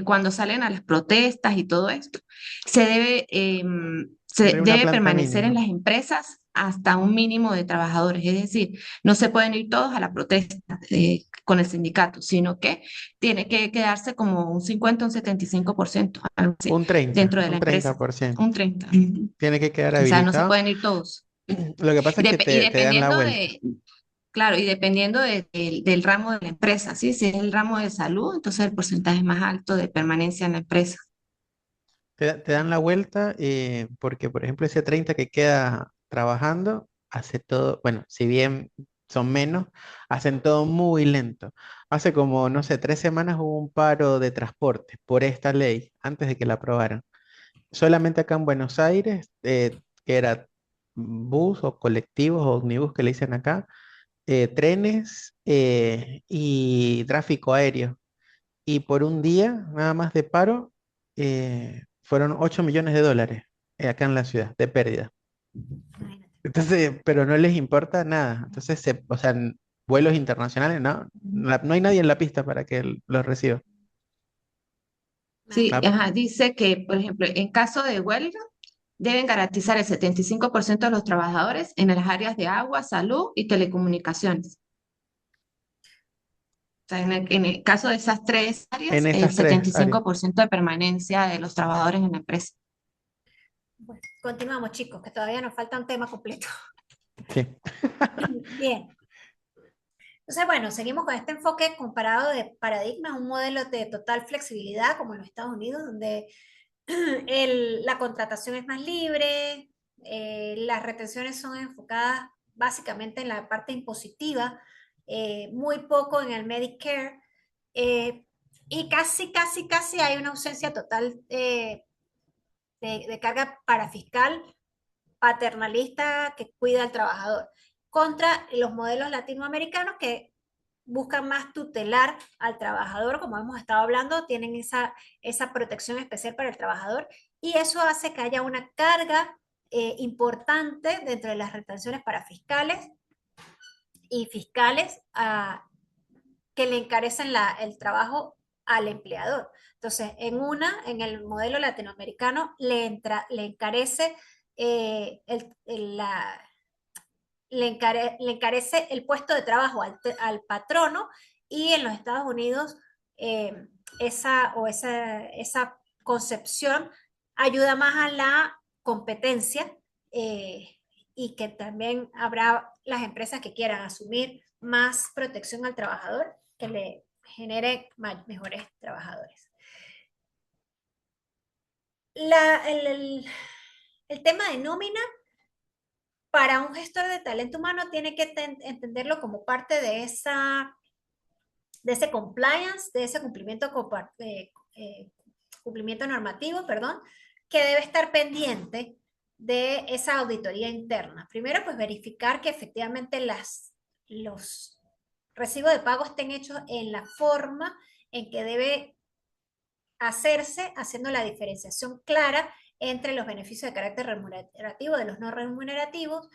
cuando salen a las protestas y todo esto, se de una debe planta permanecer en mínima. las empresas hasta un mínimo de trabajadores. Es decir, no se pueden ir todos a la protesta con el sindicato, sino que tiene que quedarse como un 50, un 75%, algo así, Un 30, dentro de la un treinta empresa. por ciento. Un 30. Ujú. Tiene que quedar O sea, no se habilitado. pueden ir todos. Lo que pasa es que Y te dan la dependiendo vuelta. de, claro, y dependiendo del ramo de la empresa, ¿sí? Si es el ramo de salud, entonces el porcentaje es más alto de permanencia en la empresa. Te dan la vuelta porque, por ejemplo, ese 30 que queda trabajando, hace todo, bueno, si bien son menos, hacen todo muy lento. Hace como, no sé, 3 semanas hubo un paro de transporte por esta ley, antes de que la aprobaran. Solamente acá en Buenos Aires, que era bus o colectivos o ómnibus que le dicen acá, trenes y tráfico aéreo. Y por un día nada más de paro, fueron 8 millones de dólares acá en la ciudad de pérdida. Imagínate. Entonces, pero no les importa nada. Entonces, o sea, en vuelos internacionales, no, no hay nadie en la pista para que los reciba. Sí, Ah, Imagínate. ajá, dice que, por ejemplo, en caso de huelga, deben garantizar el 75% de los trabajadores en las áreas de agua, salud y telecomunicaciones. O sea, en el caso de esas tres en áreas, el esas setenta y tres áreas. cinco por ciento de permanencia de los trabajadores en la empresa. Bueno, continuamos, chicos, que todavía nos falta un tema completo. Sí. Bien. Entonces, bueno, seguimos con este enfoque comparado de paradigmas, un modelo de total flexibilidad como en los Estados Unidos, donde la contratación es más libre, las retenciones son enfocadas básicamente en la parte impositiva, muy poco en el Medicare, eh, y casi hay una ausencia total de carga parafiscal paternalista que cuida al trabajador, contra los modelos latinoamericanos que buscan más tutelar al trabajador, como hemos estado hablando, tienen esa protección especial para el trabajador y eso hace que haya una carga importante dentro de las retenciones para fiscales y fiscales que le encarecen el trabajo al empleador. Entonces, en el modelo latinoamericano, le encarece le encarece el puesto de trabajo al patrono y en los Estados Unidos esa concepción ayuda más a la competencia y que también habrá las empresas que quieran asumir más protección al trabajador que le genere mejores trabajadores. El tema de nómina para un gestor de talento humano tiene que entenderlo como parte de ese compliance, de ese cumplimiento normativo, perdón, que debe estar pendiente de esa auditoría interna. Primero, pues verificar que efectivamente los recibos de pago estén hechos en la forma en que debe hacerse, haciendo la diferenciación clara entre los beneficios de carácter remunerativo de los no remunerativos,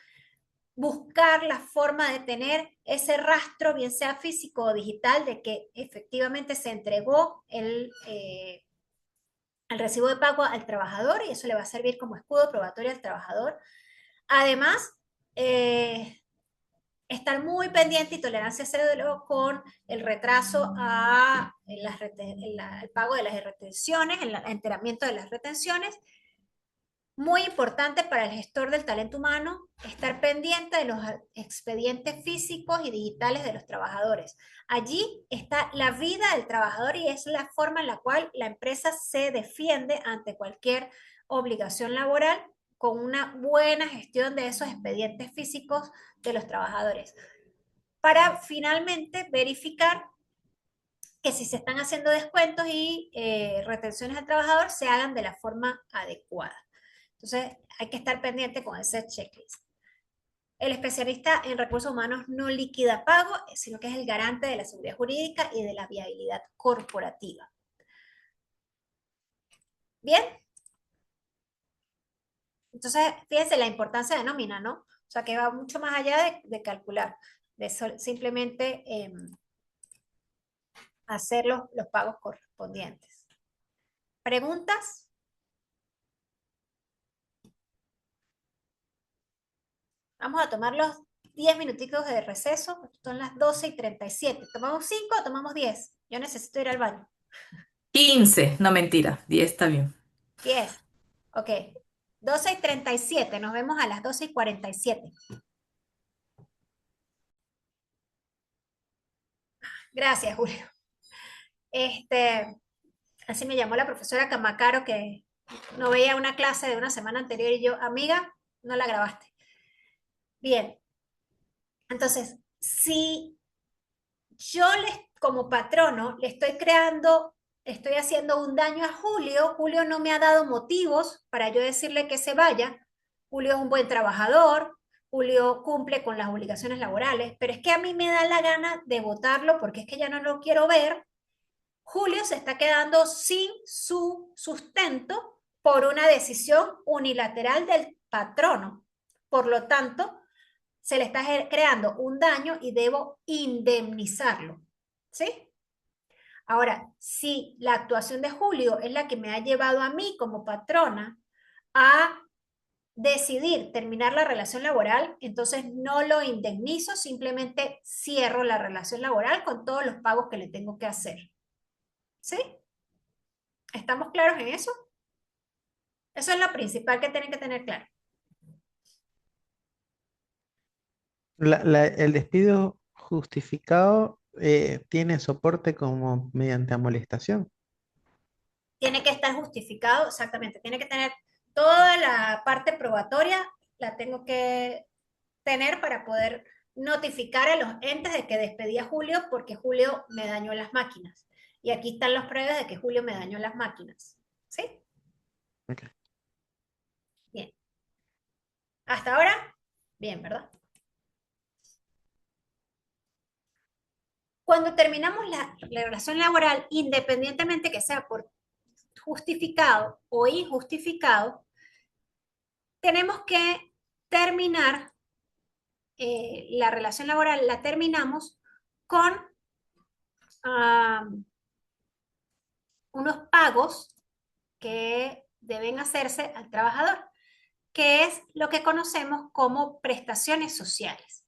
buscar la forma de tener ese rastro, bien sea físico o digital, de que efectivamente se entregó el recibo de pago al trabajador y eso le va a servir como escudo probatorio al trabajador. Además, estar muy pendiente y tolerancia cero con el retraso a el pago de las retenciones, el enteramiento de las retenciones. Muy importante para el gestor del talento humano estar pendiente de los expedientes físicos y digitales de los trabajadores. Allí está la vida del trabajador y es la forma en la cual la empresa se defiende ante cualquier obligación laboral con una buena gestión de esos expedientes físicos de los trabajadores. Para finalmente verificar que si se están haciendo descuentos y retenciones al trabajador se hagan de la forma adecuada. Entonces, hay que estar pendiente con ese checklist. El especialista en recursos humanos no liquida pago, sino que es el garante de la seguridad jurídica y de la viabilidad corporativa. ¿Bien? Entonces, fíjense la importancia de nómina, ¿no? O sea, que va mucho más allá de calcular, de simplemente hacer los pagos correspondientes. ¿Preguntas? Vamos a tomar los 10 minuticos de receso. Son las 12:37. ¿Tomamos 5 o tomamos 10? Yo necesito ir al baño. 15, no mentira, 10 está bien. 10. Ok. 12:37. Nos vemos a las 12:47. Gracias, Julio. Así me llamó la profesora Camacaro, que no veía una clase de una semana anterior y yo, amiga, no la grabaste. Bien. Entonces, si yo como patrono le estoy haciendo un daño a Julio, Julio no me ha dado motivos para yo decirle que se vaya, Julio es un buen trabajador, Julio cumple con las obligaciones laborales, pero es que a mí me da la gana de votarlo porque es que ya no lo quiero ver. Julio se está quedando sin su sustento por una decisión unilateral del patrono. Por lo tanto, se le está creando un daño y debo indemnizarlo. ¿Sí? Ahora, si la actuación de Julio es la que me ha llevado a mí como patrona a decidir terminar la relación laboral, entonces no lo indemnizo, simplemente cierro la relación laboral con todos los pagos que le tengo que hacer. ¿Sí? ¿Estamos claros en eso? Eso es lo principal que tienen que tener claro. El despido justificado tiene soporte como mediante amonestación. Tiene que estar justificado, exactamente, tiene que tener toda la parte probatoria, la tengo que tener para poder notificar a los entes de que despedí a Julio porque Julio me dañó las máquinas. Y aquí están las pruebas de que Julio me dañó las máquinas. ¿Sí? Ok. Bien. Hasta ahora, bien, ¿verdad? Cuando terminamos la relación laboral, independientemente que sea por justificado o injustificado, tenemos que terminar la relación laboral, la terminamos con unos pagos que deben hacerse al trabajador, que es lo que conocemos como prestaciones sociales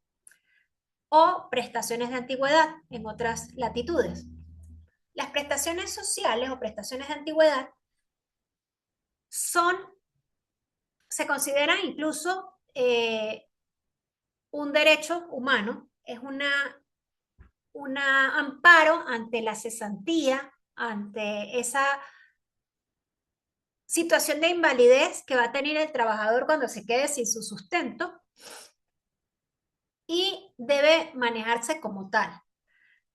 o prestaciones de antigüedad en otras latitudes. Las prestaciones sociales o prestaciones de antigüedad se consideran incluso un derecho humano, es un amparo ante la cesantía, ante esa situación de invalidez que va a tener el trabajador cuando se quede sin su sustento y debe manejarse como tal.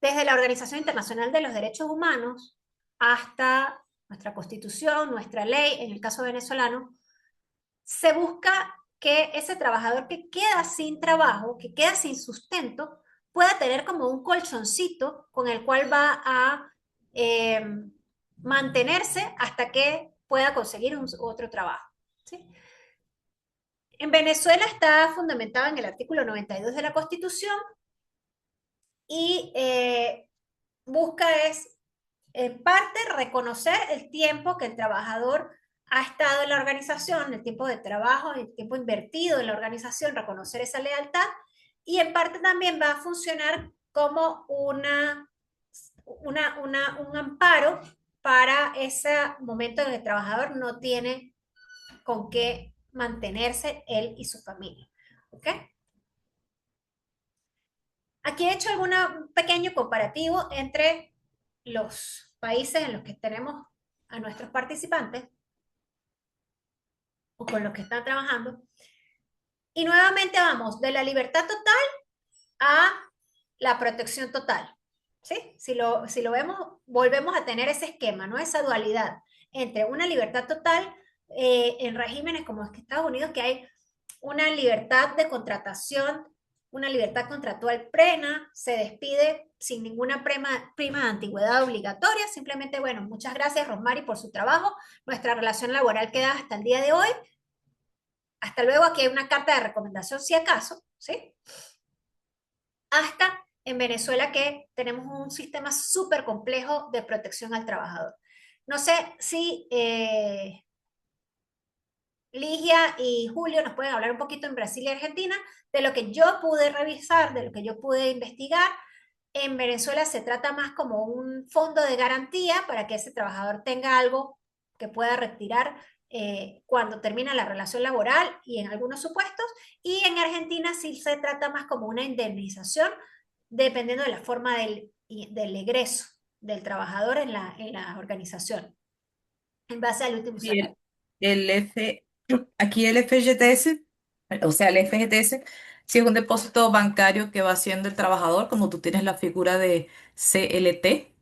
Desde la Organización Internacional de los Derechos Humanos hasta nuestra Constitución, nuestra ley, en el caso venezolano, se busca que ese trabajador que queda sin trabajo, que queda sin sustento, pueda tener como un colchoncito con el cual va a mantenerse hasta que pueda conseguir otro trabajo. ¿Sí? En Venezuela está fundamentado en el artículo 92 de la Constitución y busca es, en parte, reconocer el tiempo que el trabajador ha estado en la organización, el tiempo de trabajo, el tiempo invertido en la organización, reconocer esa lealtad y en parte también va a funcionar como un amparo para ese momento en que el trabajador no tiene con qué mantenerse él y su familia. ¿Ok? Aquí he hecho un pequeño comparativo entre los países en los que tenemos a nuestros participantes o con los que están trabajando. Y nuevamente vamos de la libertad total a la protección total. ¿Sí? Si lo vemos, volvemos a tener ese esquema, ¿no? Esa dualidad entre una libertad total en regímenes como Estados Unidos, que hay una libertad de contratación, una libertad contractual plena, se despide sin ninguna prima de antigüedad obligatoria, simplemente, bueno, muchas gracias Rosmary por su trabajo, nuestra relación laboral queda hasta el día de hoy, hasta luego, aquí hay una carta de recomendación si acaso, ¿sí? Hasta en Venezuela que tenemos un sistema súper complejo de protección al trabajador. No sé si Ligia y Julio nos pueden hablar un poquito en Brasil y Argentina de lo que yo pude revisar, de lo que yo pude investigar. En Venezuela se trata más como un fondo de garantía para que ese trabajador tenga algo que pueda retirar cuando termina la relación laboral y en algunos supuestos. Y en Argentina sí se trata más como una indemnización dependiendo de la forma del egreso del trabajador en la organización, en base al último Y salario. el F, aquí el FGTS, o sea, el FGTS, si es un depósito bancario que va haciendo el trabajador, como tú tienes la figura de CLT,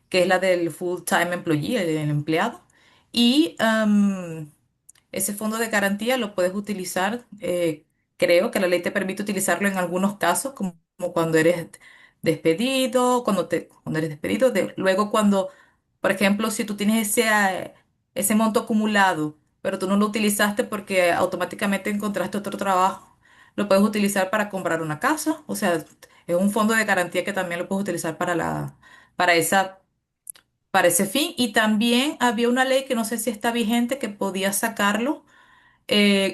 que es la del full-time employee, el empleado. Y ese fondo de garantía lo puedes utilizar, creo que la ley te permite utilizarlo en algunos casos, como cuando eres despedido, cuando eres despedido, luego cuando, por ejemplo, si tú tienes ese monto acumulado, pero tú no lo utilizaste porque automáticamente encontraste otro trabajo, lo puedes utilizar para comprar una casa, o sea, es un fondo de garantía que también lo puedes utilizar para esa para ese fin. Y también había una ley que no sé si está vigente que podías sacarlo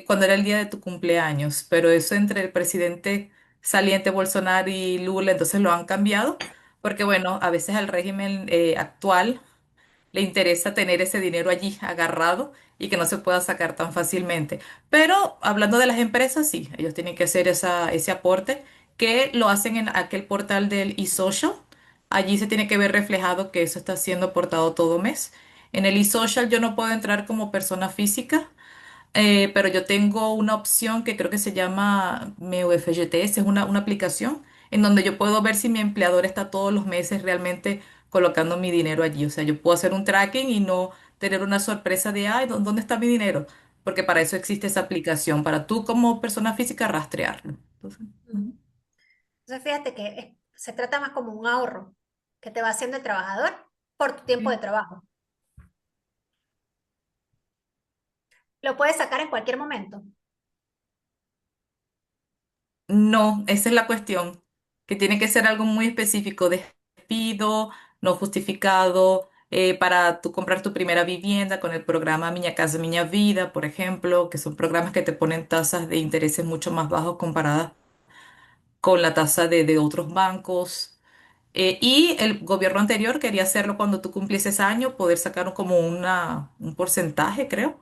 cuando era el día de tu cumpleaños, pero eso entre el presidente saliente Bolsonaro y Lula, entonces lo han cambiado, porque bueno, a veces al régimen actual le interesa tener ese dinero allí agarrado y que no se pueda sacar tan fácilmente. Pero hablando de las empresas, sí, ellos tienen que hacer ese aporte que lo hacen en aquel portal del eSocial. Allí se tiene que ver reflejado que eso está siendo aportado todo mes. En el eSocial yo no puedo entrar como persona física, pero yo tengo una opción que creo que se llama MeoFGTS, es una aplicación en donde yo puedo ver si mi empleador está todos los meses realmente colocando mi dinero allí. O sea, yo puedo hacer un tracking y no tener una sorpresa de, ay, ¿dónde está mi dinero? Porque para eso existe esa aplicación, para tú como persona física rastrearlo. Entonces, ujú. Entonces, fíjate que se trata más como un ahorro que te va haciendo el trabajador por tu tiempo de trabajo. Lo puedes sacar en cualquier momento. No, esa es la cuestión, que tiene que ser algo muy específico, despido, no justificado, para tú comprar tu primera vivienda con el programa Miña Casa, Miña Vida, por ejemplo, que son programas que te ponen tasas de intereses mucho más bajos comparadas con la tasa de otros bancos. Y el gobierno anterior quería hacerlo cuando tú cumplieses año, poder sacar como un porcentaje, creo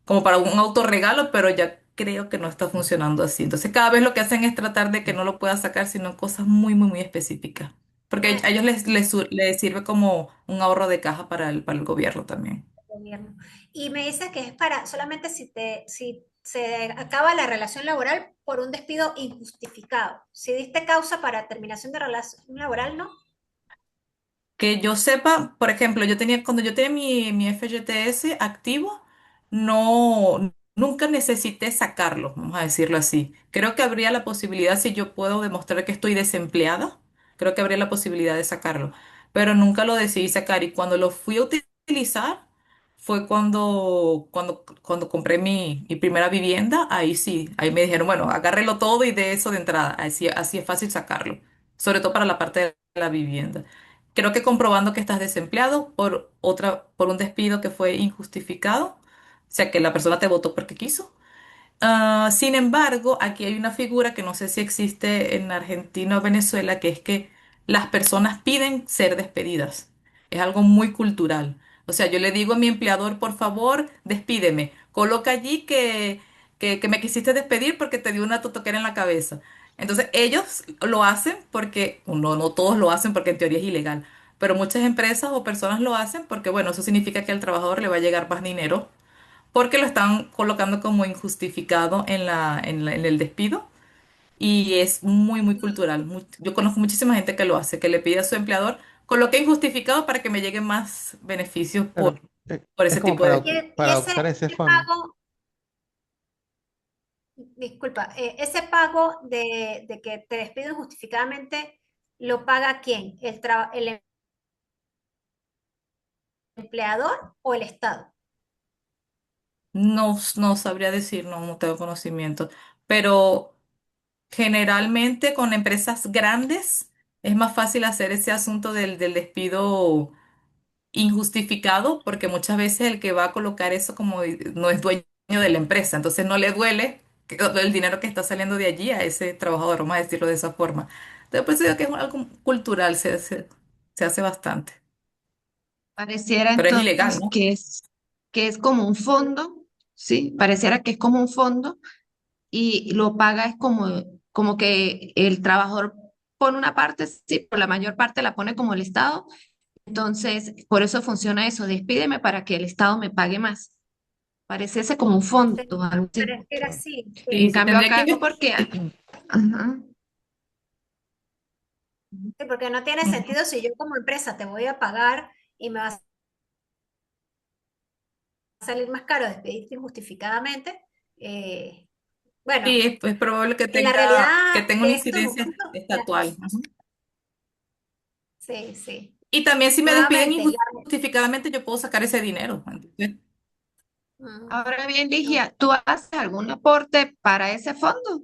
como para un autorregalo, pero ya creo que no está funcionando así. Entonces cada vez lo que hacen es tratar de que no lo puedas sacar, sino cosas muy, muy, muy específicas. Porque Ah, a ellos les sirve como un ahorro de caja para el gobierno también. gobierno. Y me dices que es para solamente si se acaba la relación laboral por un despido injustificado. Si diste causa para terminación de relación laboral, ¿no? Que yo sepa, por ejemplo, cuando yo tenía mi FGTS activo, nunca necesité sacarlo, vamos a decirlo así. Creo que habría la posibilidad, si yo puedo demostrar que estoy desempleada, creo que habría la posibilidad de sacarlo, pero nunca lo decidí sacar. Y cuando lo fui a utilizar, fue cuando compré mi primera vivienda, ahí sí, ahí me dijeron, bueno, agárrelo todo y de eso de entrada, así es fácil sacarlo, sobre todo para la parte de la vivienda. creo que comprobando que estás desempleado por un despido que fue injustificado, o sea, que la persona te votó porque quiso. Sin embargo, aquí hay una figura que no sé si existe en Argentina o Venezuela, que es que las personas piden ser despedidas. Es algo muy cultural. O sea, yo le digo a mi empleador, por favor, despídeme. Coloca allí que me quisiste despedir porque te dio una totoquera en la cabeza. Entonces, ellos lo hacen porque, no todos lo hacen porque en teoría es ilegal, pero muchas empresas o personas lo hacen porque, bueno, eso significa que al trabajador le va a llegar más dinero porque lo están colocando como injustificado en el despido y es muy, muy cultural. Yo conozco muchísima gente que lo hace, que le pide a su empleador, coloque injustificado para que me lleguen más beneficios Claro, por es ese como tipo de... Y para optar a ese ese fondo. pago, disculpa, ese pago de que te despido injustificadamente, ¿lo paga quién? ¿El empleador o el Estado? No, no sabría decir, no, no tengo conocimiento, pero generalmente con empresas grandes es más fácil hacer ese asunto del despido injustificado, porque muchas veces el que va a colocar eso como no es dueño de la empresa, entonces no le duele el dinero que está saliendo de allí a ese trabajador, vamos a decirlo de esa forma. Entonces, por eso digo que es algo cultural, se hace bastante, Pareciera pero es ilegal, entonces ¿no? que es como un fondo, ¿sí? Pareciera que es como un fondo y lo paga es como que el trabajador pone una parte, sí, pero la mayor parte la pone como el Estado. Entonces, por eso funciona eso, despídeme para que el Estado me pague más. Pareciese como un Sí, fondo, algo así. pareciera así, Sí, En sí. sí, cambio tendría que acá es ver. porque, ajá, Sí, porque no tiene Ujú. sentido si yo como empresa te voy a pagar y me vas a salir más caro despedirte injustificadamente. eh, Sí, bueno, es probable en la realidad que tenga una de estos incidencia momentos, estatal. Ujú. sí, sí. Y también si me despiden Nuevamente, injustificadamente, yo puedo sacar ese dinero. ¿Entiendes? mm, ahora bien, no, Ligia, ¿tú haces algún aporte para ese fondo?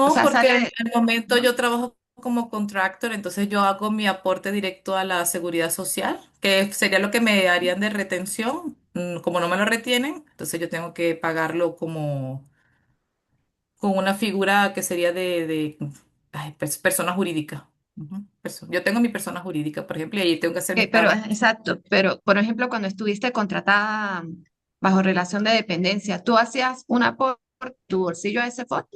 O No, sea, porque sale, al momento ¿no? yo trabajo como contractor, entonces yo hago mi aporte directo a la seguridad social, que sería lo que me harían de retención. Como no me lo retienen, entonces yo tengo que pagarlo como con una figura que sería de persona jurídica. Ujú, yo tengo mi persona jurídica, por ejemplo, y ahí tengo que hacer Ok, mis pero pagos. exacto, pero por ejemplo, cuando estuviste contratada bajo relación de dependencia, ¿tú hacías un aporte de tu bolsillo a ese fondo?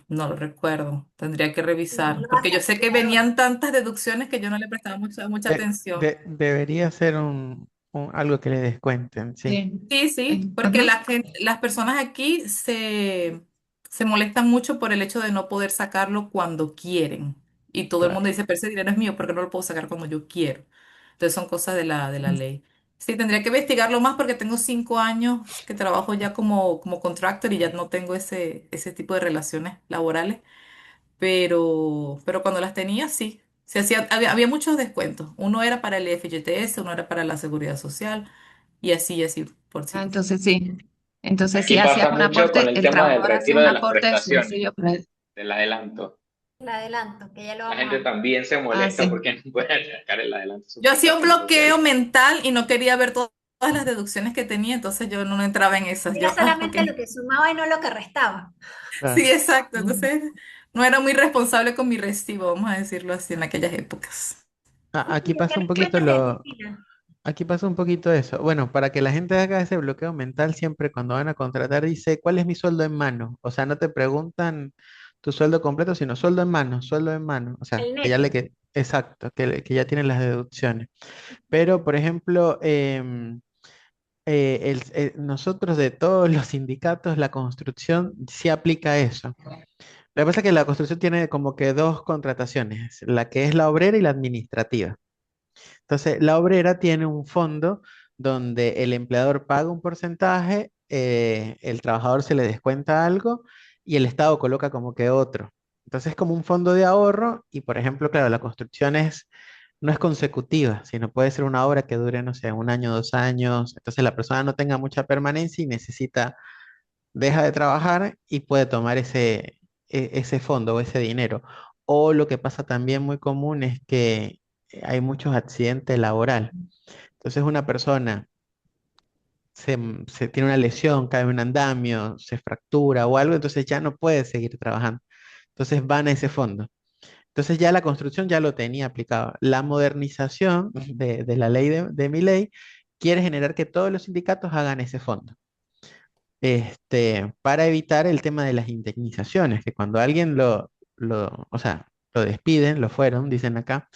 No lo recuerdo, tendría que no revisar, lo porque hace yo el sé que empleador. venían tantas deducciones que yo no le prestaba mucha atención. Debería ser algo que le descuenten, sí. Sí. Sí, sí, porque Ajá. las personas aquí se molestan mucho por el hecho de no poder sacarlo cuando quieren. Y todo el Claro. mundo dice, pero ese dinero es mío, porque no lo puedo sacar cuando yo quiero. Entonces son cosas de la ley. Sí, tendría que investigarlo más porque tengo 5 años que trabajo ya como contractor y ya no tengo ese tipo de relaciones laborales. Pero cuando las tenía, sí. Había muchos descuentos. Uno era para el FGTS, uno era para la seguridad social y así por Ah, sitios. entonces sí. Entonces sí Aquí hacías pasa un mucho con aporte, el el tema del trabajador hacía retiro un de las aporte de su prestaciones, bolsillo para... del adelanto. El adelanto, que ya lo La vamos gente a... también se Ah, molesta sí. porque no puede sacar el adelanto de sus Yo hacía un prestaciones bloqueo sociales. mental y no quería ver todas las deducciones que tenía, entonces yo no entraba en esas. Era Yo, ok. solamente lo que sumaba y no lo que restaba. Claro. Sí, exacto. Mm. Entonces no era muy responsable con mi recibo, vamos a decirlo así, en aquellas épocas. Aquí ¿Por qué pasa un me poquito cuentas de Argentina? aquí pasa un poquito eso. Bueno, para que la gente haga ese bloqueo mental, siempre cuando van a contratar dice, ¿cuál es mi sueldo en mano? O sea, no te preguntan tu sueldo completo, sino sueldo en mano, sueldo en mano. O sea, El que ya le neto. que, exacto, que ya tienen las deducciones. Pero, por ejemplo, nosotros de todos los sindicatos, la construcción sí aplica eso. Lo que pasa es que la construcción tiene como que dos contrataciones, la que es la obrera y la administrativa. Entonces, la obrera tiene un fondo donde el empleador paga un porcentaje, el trabajador se le descuenta algo y el Estado coloca como que otro. Entonces, es como un fondo de ahorro y, por ejemplo, claro, la construcción no es consecutiva, sino puede ser una obra que dure, no sé, 1 año, 2 años. Entonces, la persona no tenga mucha permanencia y deja de trabajar y puede tomar ese fondo o ese dinero. O lo que pasa también muy común es que hay muchos accidentes laborales. Entonces una persona se tiene una lesión, cae en un andamio, se fractura o algo, entonces ya no puede seguir trabajando. Entonces van a ese fondo. Entonces ya la construcción ya lo tenía aplicado. La modernización de la ley de mi ley quiere generar que todos los sindicatos hagan ese fondo. Para evitar el tema de las indemnizaciones, que cuando alguien o sea, lo despiden, lo fueron, dicen acá,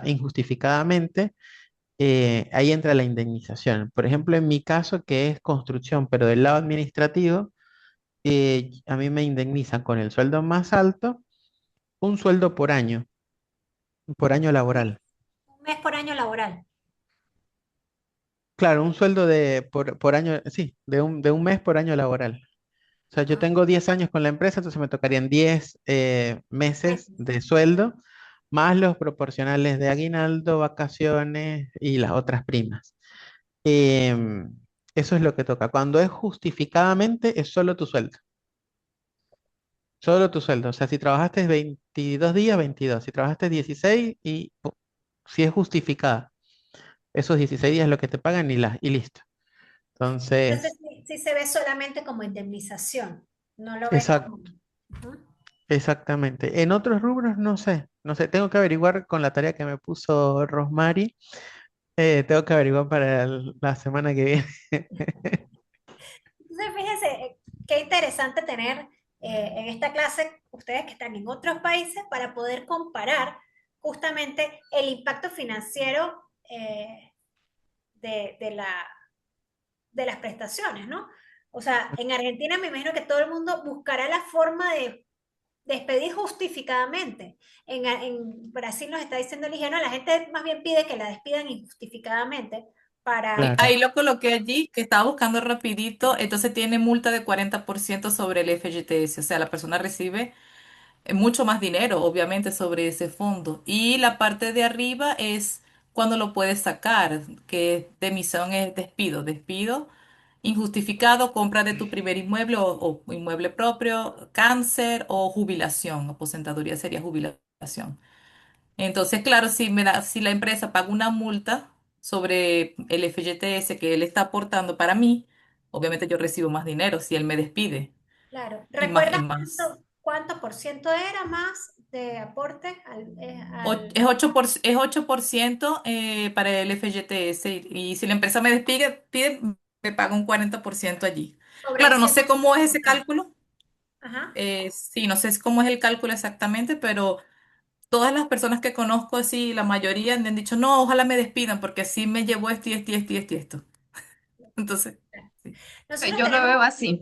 injustificadamente, ahí entra la indemnización. Por ejemplo, en mi caso, que es construcción, pero del lado administrativo, a mí me indemnizan con el sueldo más alto, un sueldo por año laboral. Un mes por año laboral. Claro, un sueldo por año, sí, de un mes por año laboral. O sea, yo Ah, tengo 10 años con la empresa, entonces me tocarían 10 meses meses. de sueldo, más los proporcionales de aguinaldo, vacaciones y las otras primas. Em, Eso es lo que toca. Cuando es justificadamente, es solo tu sueldo. Solo tu sueldo. O sea, si trabajaste 22 días, 22. Si trabajaste 16 si es justificada, esos 16 días es lo que te pagan y listo. Entonces Entonces, sí, sí se ve solamente como indemnización, no lo ves como... exacto, Ujú. exactamente. En otros rubros no sé, tengo que averiguar con la tarea que me puso Rosmary. Tengo que averiguar para la semana que viene. Entonces fíjense, qué interesante tener en esta clase ustedes que están en otros países para poder comparar justamente el impacto financiero de de las prestaciones, ¿no? O sea, en Argentina me imagino que todo el mundo buscará la forma de despedir justificadamente. En Brasil nos está diciendo el higieno, la gente más bien pide que la despidan injustificadamente para... Claro, Ahí lo coloqué allí, que estaba buscando rapidito, entonces tiene multa de 40% sobre el FGTS, o sea, la persona recibe mucho más dinero, obviamente, sobre ese fondo. Y la parte de arriba es cuando lo puedes sacar, que de emisión es despido, despido injustificado, compra de tu primer inmueble o inmueble propio, cáncer o jubilación, aposentadoría sería jubilación. Entonces, claro, si la empresa paga una multa sobre el FGTS que él está aportando para mí, obviamente yo recibo más dinero si él me despide Claro, y más, y ¿recuerdas más. cuánto por ciento era más de aporte Es 8% para el FGTS y si la empresa me despide, me paga un 40% allí. sobre Claro, no ese sé monto cómo es ese total? cálculo, Ajá, sí, no sé cómo es el cálculo exactamente, pero todas las personas que conozco, así, la mayoría me han dicho, no, ojalá me despidan porque así me llevó esto y esto y esto y esto y esto. Entonces, claro. sí. Nosotros Yo lo tenemos, veo así.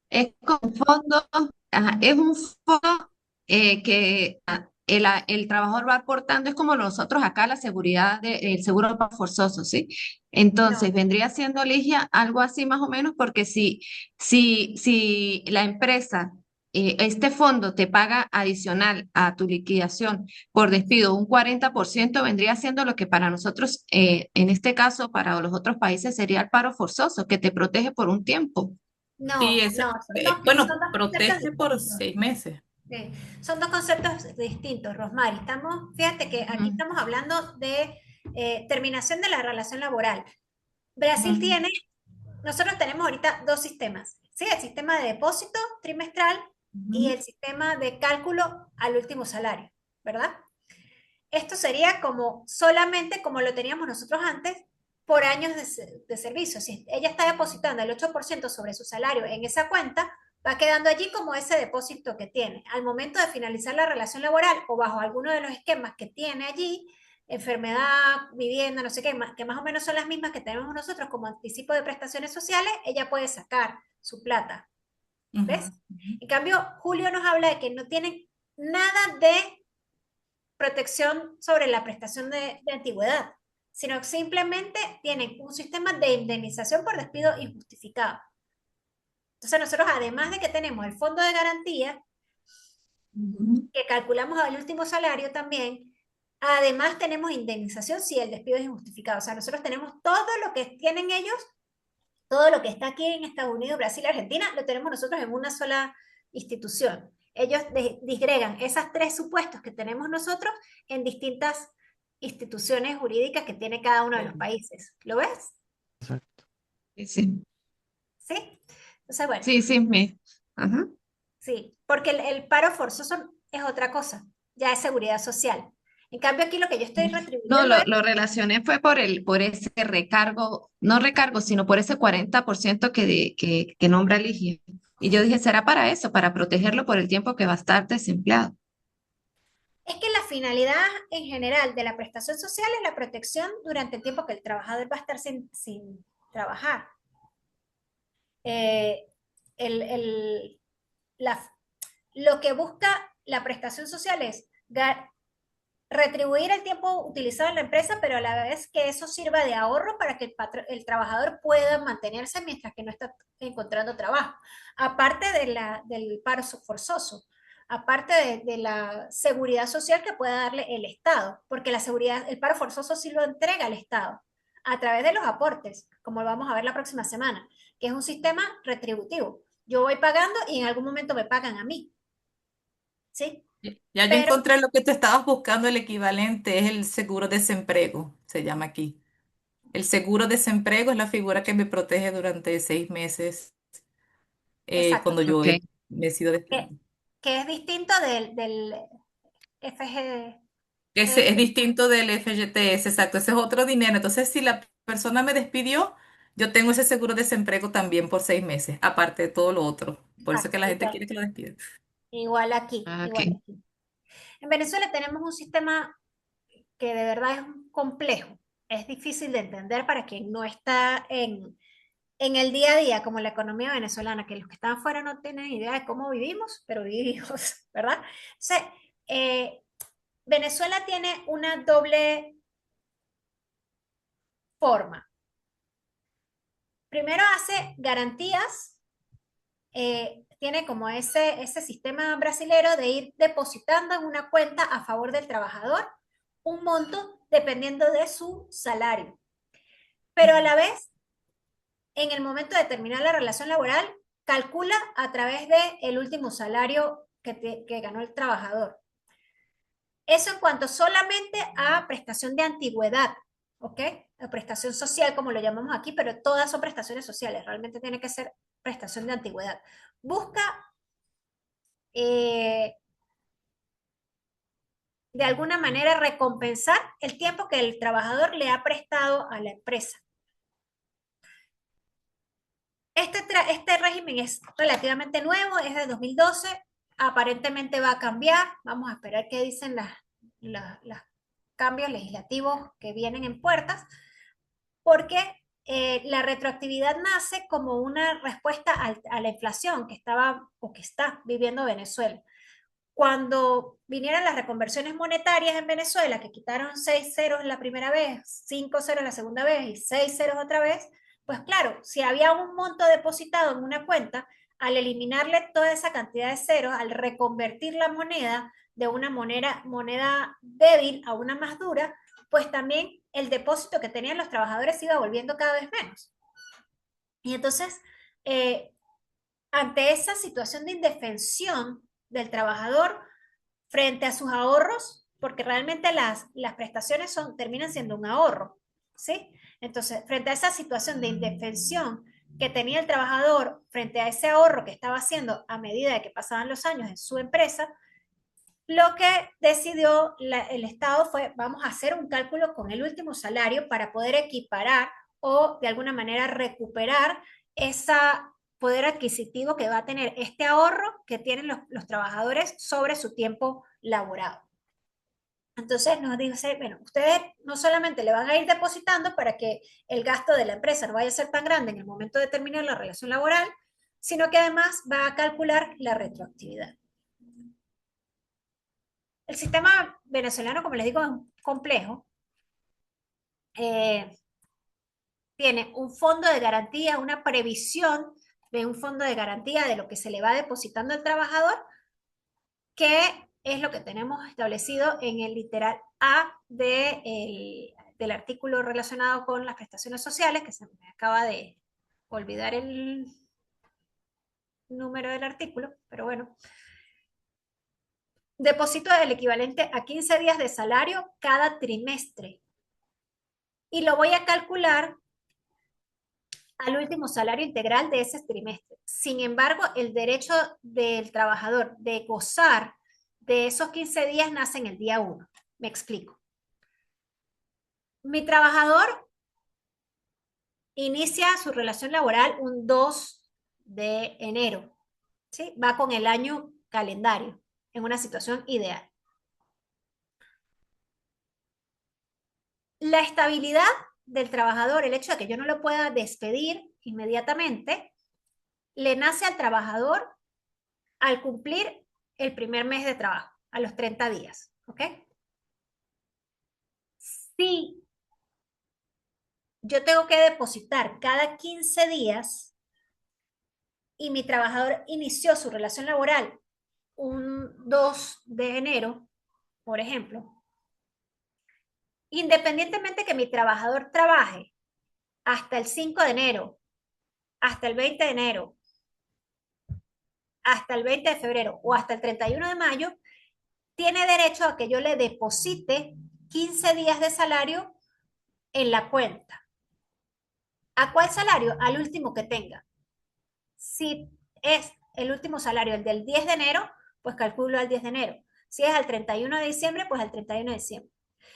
Es como un fondo, ajá, es un fondo que el trabajador va aportando, es como nosotros acá la seguridad el seguro forzoso, ¿sí? Entonces no, vendría siendo, Ligia, algo así más o menos, porque si la empresa, este fondo te paga adicional a tu liquidación por despido, un 40% vendría siendo lo que para nosotros, en este caso, para los otros países, sería el paro forzoso, que te protege por un tiempo. Sí, no, no, son bueno, dos conceptos protege por distintos. 6 meses. Sí, son dos conceptos distintos, Rosmary. Fíjate que aquí Ujú, estamos hablando de terminación de la relación laboral. Brasil ujú, tiene, nosotros tenemos ahorita dos sistemas, ¿sí? El sistema de depósito trimestral y ujú. el sistema de cálculo al último salario, ¿verdad? Esto sería como solamente como lo teníamos nosotros antes por años de servicio. Si ella está depositando el 8% sobre su salario en esa cuenta, va quedando allí como ese depósito que tiene. Al momento de finalizar la relación laboral o bajo alguno de los esquemas que tiene allí, enfermedad, vivienda, no sé qué, que más o menos son las mismas que tenemos nosotros como anticipo de prestaciones sociales, ella puede sacar su plata. Ujú, ¿Ves? ujú. En cambio, Julio nos habla de que no tienen nada de protección sobre la prestación de antigüedad, sino simplemente tienen un sistema de indemnización por despido injustificado. Entonces nosotros, además de que tenemos el fondo de garantía, Ujú. que calculamos al último salario también, además tenemos indemnización si el despido es injustificado. O sea, nosotros tenemos todo lo que tienen ellos, todo lo que está aquí en Estados Unidos, Brasil, Argentina, lo tenemos nosotros en una sola institución. Ellos disgregan esas tres supuestos que tenemos nosotros en distintas instituciones jurídicas que tiene cada uno de los países. ¿Lo ves? Exacto. Sí, sí, ¿Sí? Entonces, bueno, sí, sí, ajá. sí, porque el paro forzoso es otra cosa, ya es seguridad social. En cambio, aquí lo que yo estoy No, retribuyendo es, lo relacioné fue por ese recargo, no recargo, sino por ese 40% que nombra Ligia. Y yo dije, ¿será para eso, para protegerlo por el tiempo que va a estar desempleado? es que la finalidad en general de la prestación social es la protección durante el tiempo que el trabajador va a estar sin trabajar. Eh, el, el- la- lo que busca la prestación social es retribuir el tiempo utilizado en la empresa, pero a la vez que eso sirva de ahorro para que el trabajador pueda mantenerse mientras que no está encontrando trabajo. Aparte del paro forzoso, aparte de la seguridad social que pueda darle el Estado, porque la seguridad, el paro forzoso sí lo entrega el Estado a través de los aportes, como vamos a ver la próxima semana, que es un sistema retributivo. Yo voy pagando y en algún momento me pagan a mí, ¿sí? Ya yo Pero encontré lo que tú estabas buscando, el equivalente es el seguro desempleo, se llama aquí. El seguro desempleo es la figura que me protege durante 6 meses exacto, cuando yo Ok. me he sido que, despedido. que es distinto del FG, Ese es distinto del FGTS, exacto, ese es otro dinero. Entonces, si la persona me despidió, yo tengo ese seguro de desempleo también por 6 meses, aparte de todo lo otro. Por eso es exacto, que la gente quiere que lo despida. igual aquí, Ah, igual ok. aquí. En Venezuela tenemos un sistema que de verdad es complejo, es difícil de entender para quien no está en el día a día, como la economía venezolana, que los que están afuera no tienen idea de cómo vivimos, pero vivimos, ¿verdad? Entonces, eh, Venezuela tiene una doble forma. Primero hace garantías, tiene como ese sistema brasilero de ir depositando en una cuenta a favor del trabajador un monto dependiendo de su salario. Pero a la vez, en el momento de terminar la relación laboral, calcula a través del último salario que ganó el trabajador. Eso en cuanto solamente a prestación de antigüedad, ¿ok? La prestación social, como lo llamamos aquí, pero todas son prestaciones sociales, realmente tiene que ser prestación de antigüedad. Busca eh, de alguna manera recompensar el tiempo que el trabajador le ha prestado a la empresa. Este régimen es relativamente nuevo, es de 2012, aparentemente va a cambiar, vamos a esperar qué dicen los cambios legislativos que vienen en puertas, porque la retroactividad nace como una respuesta a la inflación que estaba o que está viviendo Venezuela. Cuando vinieron las reconversiones monetarias en Venezuela, que quitaron 6 ceros la primera vez, 5 ceros la segunda vez y 6 ceros otra vez, pues claro, si había un monto depositado en una cuenta, al eliminarle toda esa cantidad de ceros, al reconvertir la moneda de una moneda débil a una más dura, pues también el depósito que tenían los trabajadores iba volviendo cada vez menos. Y entonces, eh, ante esa situación de indefensión del trabajador frente a sus ahorros, porque realmente las prestaciones terminan siendo un ahorro, ¿sí? Entonces, frente a esa situación de indefensión que tenía el trabajador frente a ese ahorro que estaba haciendo a medida de que pasaban los años en su empresa, lo que decidió el Estado fue, vamos a hacer un cálculo con el último salario para poder equiparar o de alguna manera recuperar ese poder adquisitivo que va a tener este ahorro que tienen los trabajadores sobre su tiempo laborado. Entonces nos dice, bueno, ustedes no solamente le van a ir depositando para que el gasto de la empresa no vaya a ser tan grande en el momento de terminar la relación laboral, sino que además va a calcular la retroactividad. El sistema venezolano, como les digo, es complejo. Eh, Tiene un fondo de garantía, una previsión de un fondo de garantía de lo que se le va depositando al trabajador, que es lo que tenemos establecido en el literal A del artículo relacionado con las prestaciones sociales, que se me acaba de olvidar el número del artículo, pero bueno. deposito el equivalente a 15 días de salario cada trimestre y lo voy a calcular al último salario integral de ese trimestre. Sin embargo, el derecho del trabajador de gozar de esos 15 días nace en el día 1. Me explico. Mi trabajador inicia su relación laboral un 2 de enero, ¿sí? Va con el año calendario, en una situación ideal. La estabilidad del trabajador, el hecho de que yo no lo pueda despedir inmediatamente, le nace al trabajador al cumplir el primer mes de trabajo, a los 30 días, ¿ok? Si yo tengo que depositar cada 15 días y mi trabajador inició su relación laboral un 2 de enero, por ejemplo, independientemente que mi trabajador trabaje hasta el 5 de enero, hasta el 20 de enero, hasta el 20 de febrero o hasta el 31 de mayo, tiene derecho a que yo le deposite 15 días de salario en la cuenta. ¿A cuál salario? Al último que tenga. Si es el último salario, el del 10 de enero, pues calculo al 10 de enero. Si es al 31 de diciembre, pues al 31 de diciembre.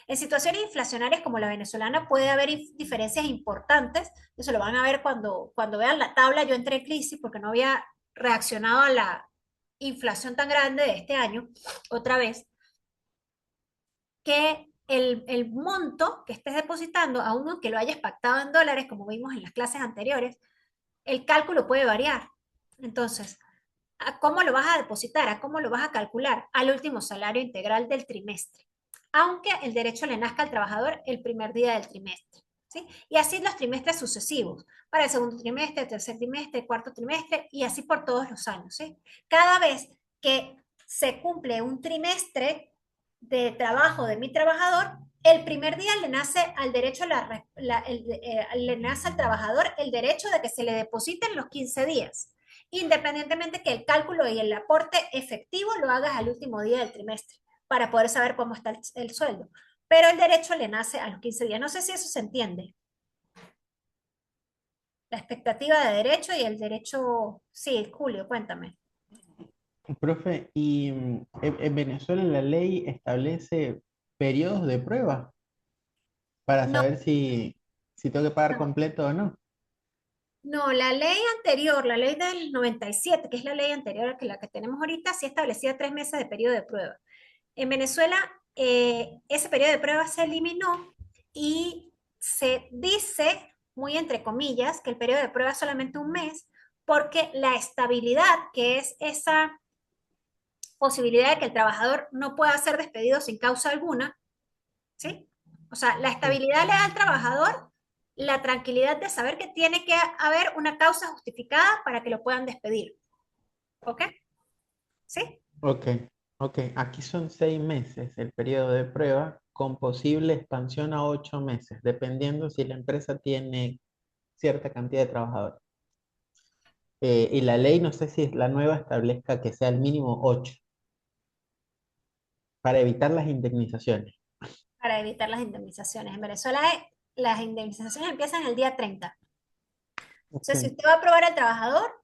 En situaciones inflacionarias como la venezolana puede haber diferencias importantes. Eso lo van a ver cuando vean la tabla. Yo entré en crisis porque no había reaccionado a la inflación tan grande de este año, otra vez, que el monto que estés depositando, aun que lo hayas pactado en dólares, como vimos en las clases anteriores, el cálculo puede variar. Entonces, ¿a cómo lo vas a depositar? ¿A cómo lo vas a calcular? Al último salario integral del trimestre, aunque el derecho le nazca al trabajador el primer día del trimestre, ¿sí? Y así los trimestres sucesivos, para el segundo trimestre, tercer trimestre, cuarto trimestre, y así por todos los años, ¿sí? Cada vez que se cumple un trimestre de trabajo de mi trabajador, el primer día le nace al derecho, le nace al trabajador el derecho de que se le depositen los 15 días, independientemente que el cálculo y el aporte efectivo lo hagas al último día del trimestre, para poder saber cómo está el sueldo. Pero el derecho le nace a los 15 días. No sé si eso se entiende. La expectativa de derecho y el derecho... Sí, Julio, cuéntame. Profe, y en Venezuela la ley establece periodos de prueba para No, saber si tengo que pagar no. completo o no. No, la ley anterior, la ley del 97, que es la ley anterior a la que tenemos ahorita, sí establecía 3 meses de periodo de prueba. En Venezuela, ese periodo de prueba se eliminó y se dice, muy entre comillas, que el periodo de prueba es solamente un mes, porque la estabilidad, que es esa posibilidad de que el trabajador no pueda ser despedido sin causa alguna, ¿sí? O sea, la Sí. estabilidad le da al trabajador la tranquilidad de saber que tiene que haber una causa justificada para que lo puedan despedir. ¿Ok? ¿Sí? Ok, ok. Aquí son 6 meses el periodo de prueba con posible expansión a 8 meses, dependiendo si la empresa tiene cierta cantidad de trabajadores. Y la ley, no sé si es la nueva, establezca que sea el mínimo 8 para evitar las indemnizaciones. Para evitar las indemnizaciones. En Venezuela las indemnizaciones empiezan el día 30. Entonces, si Ok. usted va a probar al trabajador,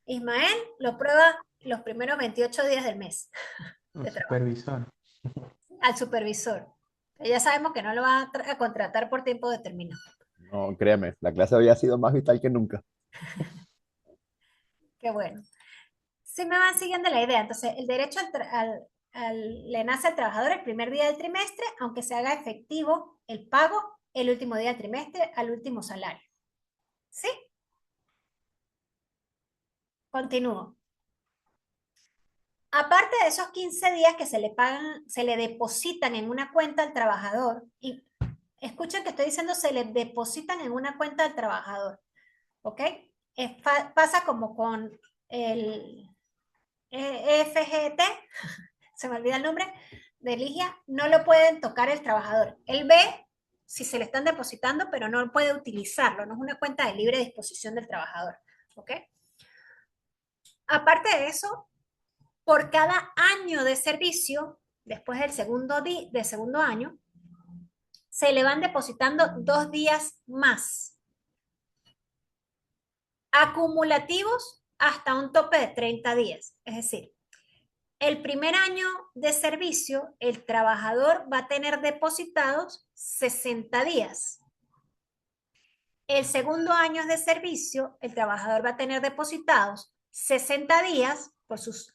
Ismael lo prueba los primeros 28 días del mes Un de trabajo. supervisor. Al supervisor. Ya sabemos que no lo va a contratar por tiempo determinado. No, créeme, la clase había sido más vital que nunca. Qué bueno. Si me van siguiendo la idea, entonces el derecho le nace al trabajador el primer día del trimestre, aunque se haga efectivo el pago el último día del trimestre al último salario. ¿Sí? Continúo. Aparte de esos 15 días que se le pagan, se le depositan en una cuenta al trabajador, y escuchen que estoy diciendo se le depositan en una cuenta al trabajador, ¿ok? Pasa como con el EFGT, se me olvida el nombre, de Ligia, no lo pueden tocar el trabajador. Él ve si se le están depositando, pero no puede utilizarlo, no es una cuenta de libre disposición del trabajador, ¿ok? Aparte de eso, por cada año de servicio, después del segundo año, se le van depositando 2 días más, acumulativos hasta un tope de 30 días. Es decir, el primer año de servicio, el trabajador va a tener depositados 60 días. El segundo año de servicio, el trabajador va a tener depositados 60 días por sus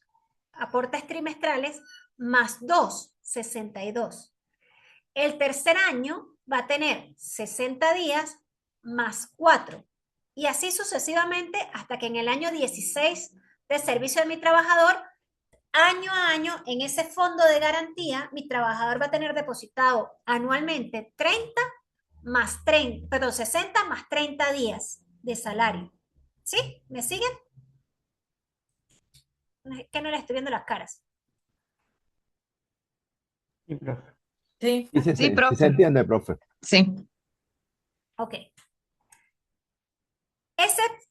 aportes trimestrales, más 2, 62. El tercer año va a tener 60 días más 4. Y así sucesivamente hasta que en el año 16 de servicio de mi trabajador, año a año, en ese fondo de garantía, mi trabajador va a tener depositado anualmente 60 más 30 días de salario. ¿Sí? ¿Me siguen? Es que no les estoy viendo las caras. Sí, profe. Sí. Sí, sí, Sí, sí, sí se profe. entiende, profe. Sí. Ok.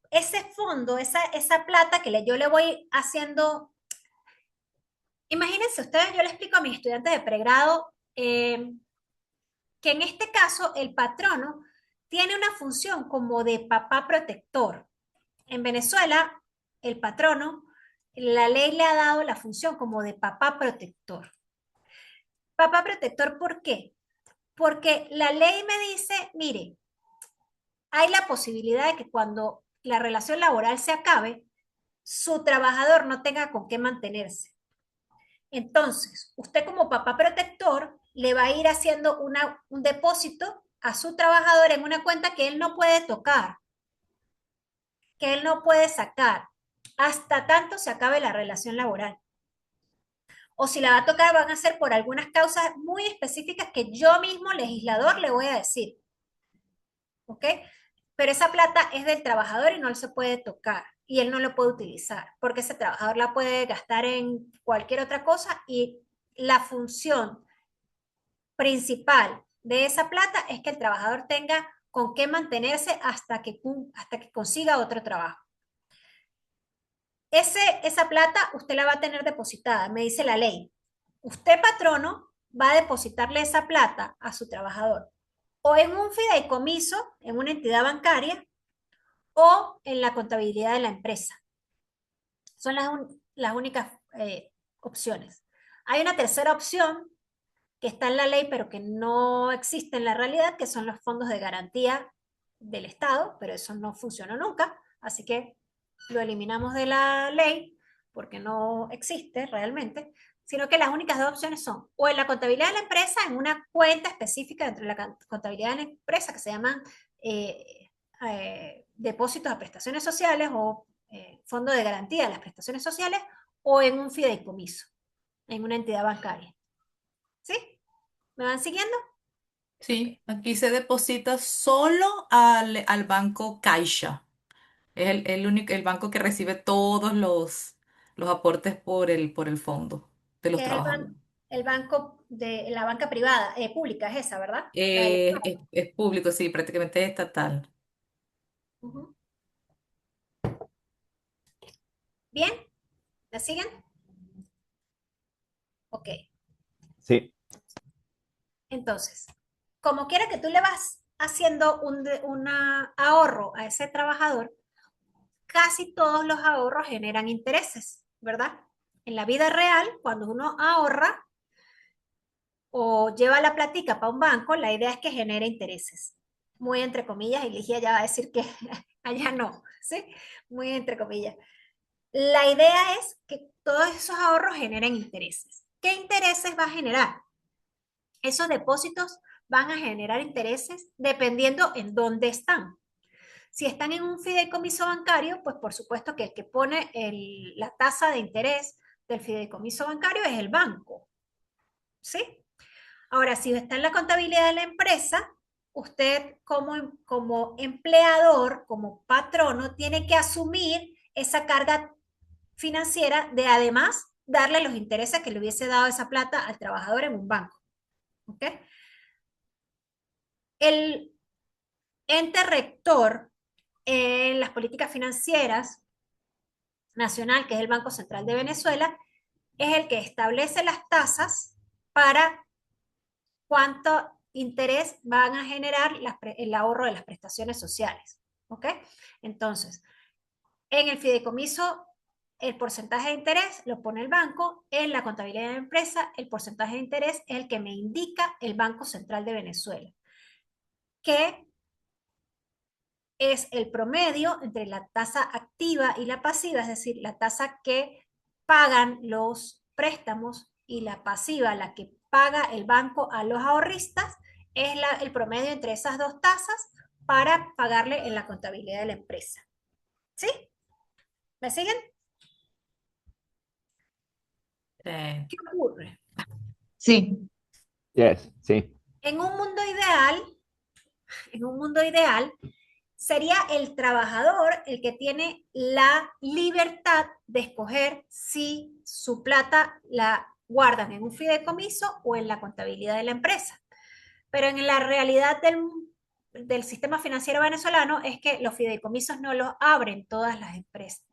Ese fondo, esa plata que yo le voy haciendo, imagínense ustedes, yo le explico a mis estudiantes de pregrado que en este caso el patrono tiene una función como de papá protector. En Venezuela, el patrono, la ley le ha dado la función como de papá protector. Papá protector, ¿por qué? Porque la ley me dice, mire, hay la posibilidad de que cuando la relación laboral se acabe, su trabajador no tenga con qué mantenerse. Entonces, usted como papá protector le va a ir haciendo un depósito a su trabajador en una cuenta que él no puede tocar, que él no puede sacar, hasta tanto se acabe la relación laboral. O si la va a tocar, van a ser por algunas causas muy específicas que yo mismo, legislador, le voy a decir. ¿Ok? Pero esa plata es del trabajador y no se puede tocar y él no lo puede utilizar porque ese trabajador la puede gastar en cualquier otra cosa y la función principal de esa plata es que el trabajador tenga con qué mantenerse hasta que consiga otro trabajo. Esa plata usted la va a tener depositada, me dice la ley. Usted, patrono, va a depositarle esa plata a su trabajador o en un fideicomiso, en una entidad bancaria, o en la contabilidad de la empresa. Son las únicas opciones. Hay una tercera opción que está en la ley, pero que no existe en la realidad, que son los fondos de garantía del Estado, pero eso no funcionó nunca, así que lo eliminamos de la ley porque no existe realmente, sino que las únicas dos opciones son o en la contabilidad de la empresa, en una cuenta específica dentro de la contabilidad de la empresa que se llaman depósitos a prestaciones sociales o fondo de garantía de las prestaciones sociales, o en un fideicomiso, en una entidad bancaria. ¿Sí? ¿Me van siguiendo? Ok. Sí, aquí se deposita solo al banco Caixa. Es el único, el banco que recibe todos los aportes por el fondo de los Que es trabajadores. el banco de la banca privada, pública, es esa, ¿verdad? La del Estado. Es público, sí, prácticamente es estatal. Ujú. ¿Bien? ¿Me siguen? Ok. Sí, Entonces, como quiera que tú le vas haciendo un ahorro a ese trabajador, casi todos los ahorros generan intereses, ¿verdad? En la vida real, cuando uno ahorra o lleva la platica para un banco, la idea es que genere intereses. Muy entre comillas, y Ligia ya va a decir que allá no, ¿sí? Muy entre comillas. La idea es que todos esos ahorros generen intereses. ¿Qué intereses va a generar? Esos depósitos van a generar intereses dependiendo en dónde están. Si están en un fideicomiso bancario, pues por supuesto que el que pone la tasa de interés del fideicomiso bancario es el banco, ¿sí? Ahora, si está en la contabilidad de la empresa, usted como empleador, como patrono, tiene que asumir esa carga financiera de además darle los intereses que le hubiese dado esa plata al trabajador en un banco. ¿Ok? El ente rector en las políticas financieras nacional, que es el Banco Central de Venezuela, es el que establece las tasas para cuánto interés van a generar el ahorro de las prestaciones sociales. ¿Ok? Entonces, en el fideicomiso, el porcentaje de interés lo pone el banco. En la contabilidad de la empresa, el porcentaje de interés es el que me indica el Banco Central de Venezuela, que es el promedio entre la tasa activa y la pasiva, es decir, la tasa que pagan los préstamos y la pasiva, la que paga el banco a los ahorristas, es el promedio entre esas dos tasas para pagarle en la contabilidad de la empresa. ¿Sí? ¿Me siguen? ¿Qué ocurre? Sí, Yes, sí. En un mundo ideal, en un mundo ideal, sería el trabajador el que tiene la libertad de escoger si su plata la guardan en un fideicomiso o en la contabilidad de la empresa. Pero en la realidad del sistema financiero venezolano es que los fideicomisos no los abren todas las empresas,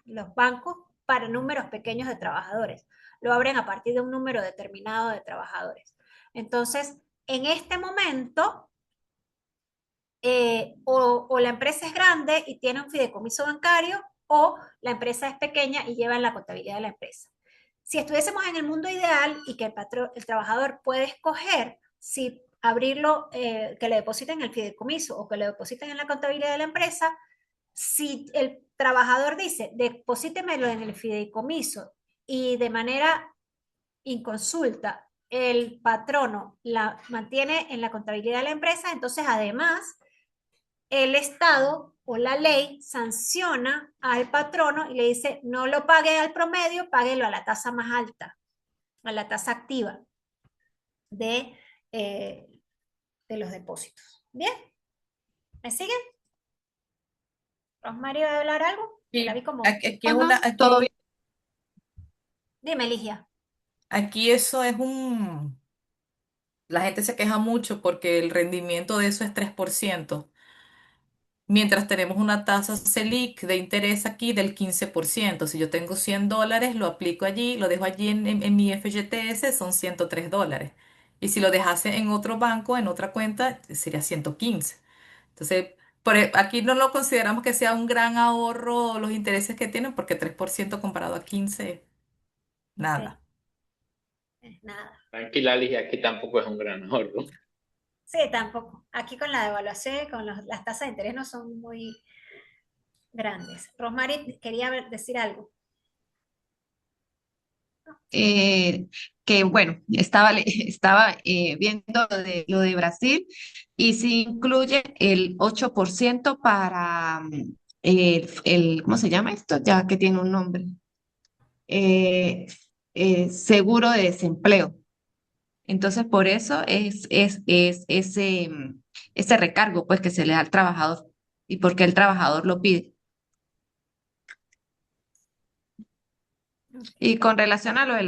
los bancos para números pequeños de trabajadores. Lo abren a partir de un número determinado de trabajadores. Entonces, en este momento, o la empresa es grande y tiene un fideicomiso bancario, o la empresa es pequeña y lleva en la contabilidad de la empresa. Si estuviésemos en el mundo ideal y que el trabajador puede escoger si abrirlo, que le depositen en el fideicomiso o que le depositen en la contabilidad de la empresa, si el trabajador dice, deposítemelo en el fideicomiso y de manera inconsulta el patrono la mantiene en la contabilidad de la empresa, entonces además el Estado o la ley sanciona al patrono y le dice, no lo pague al promedio, páguelo a la tasa más alta, a la tasa activa de, eh, de los depósitos. ¿Bien? ¿Me siguen? ¿Rosmarie va a hablar algo? Que la vi Y como... aquí es ajá, todo bien. Dime, Ligia. aquí eso es la gente se queja mucho porque el rendimiento de eso es 3%. Mientras tenemos una tasa Selic de interés aquí del 15%. Si yo tengo $100, lo aplico allí, lo dejo allí en mi FGTS, son $103. Y si lo dejase en otro banco, en otra cuenta, sería 115. Entonces, aquí no lo consideramos que sea un gran ahorro los intereses que tienen, porque 3% comparado a 15, Sí, nada. nada. Tranquila, Ligia, aquí tampoco es un gran ahorro. Sí, tampoco. Aquí con la devaluación, con las tasas de interés no son muy grandes. Rosmarie quería decir algo. eh, que bueno, estaba, estaba viendo lo de Brasil y sí incluye el 8% para ¿cómo se llama esto? Ya que tiene un nombre. Eh, seguro de desempleo. Entonces, por eso es ese, ese recargo pues que se le da al trabajador y porque el trabajador lo pide. Y con relación a lo de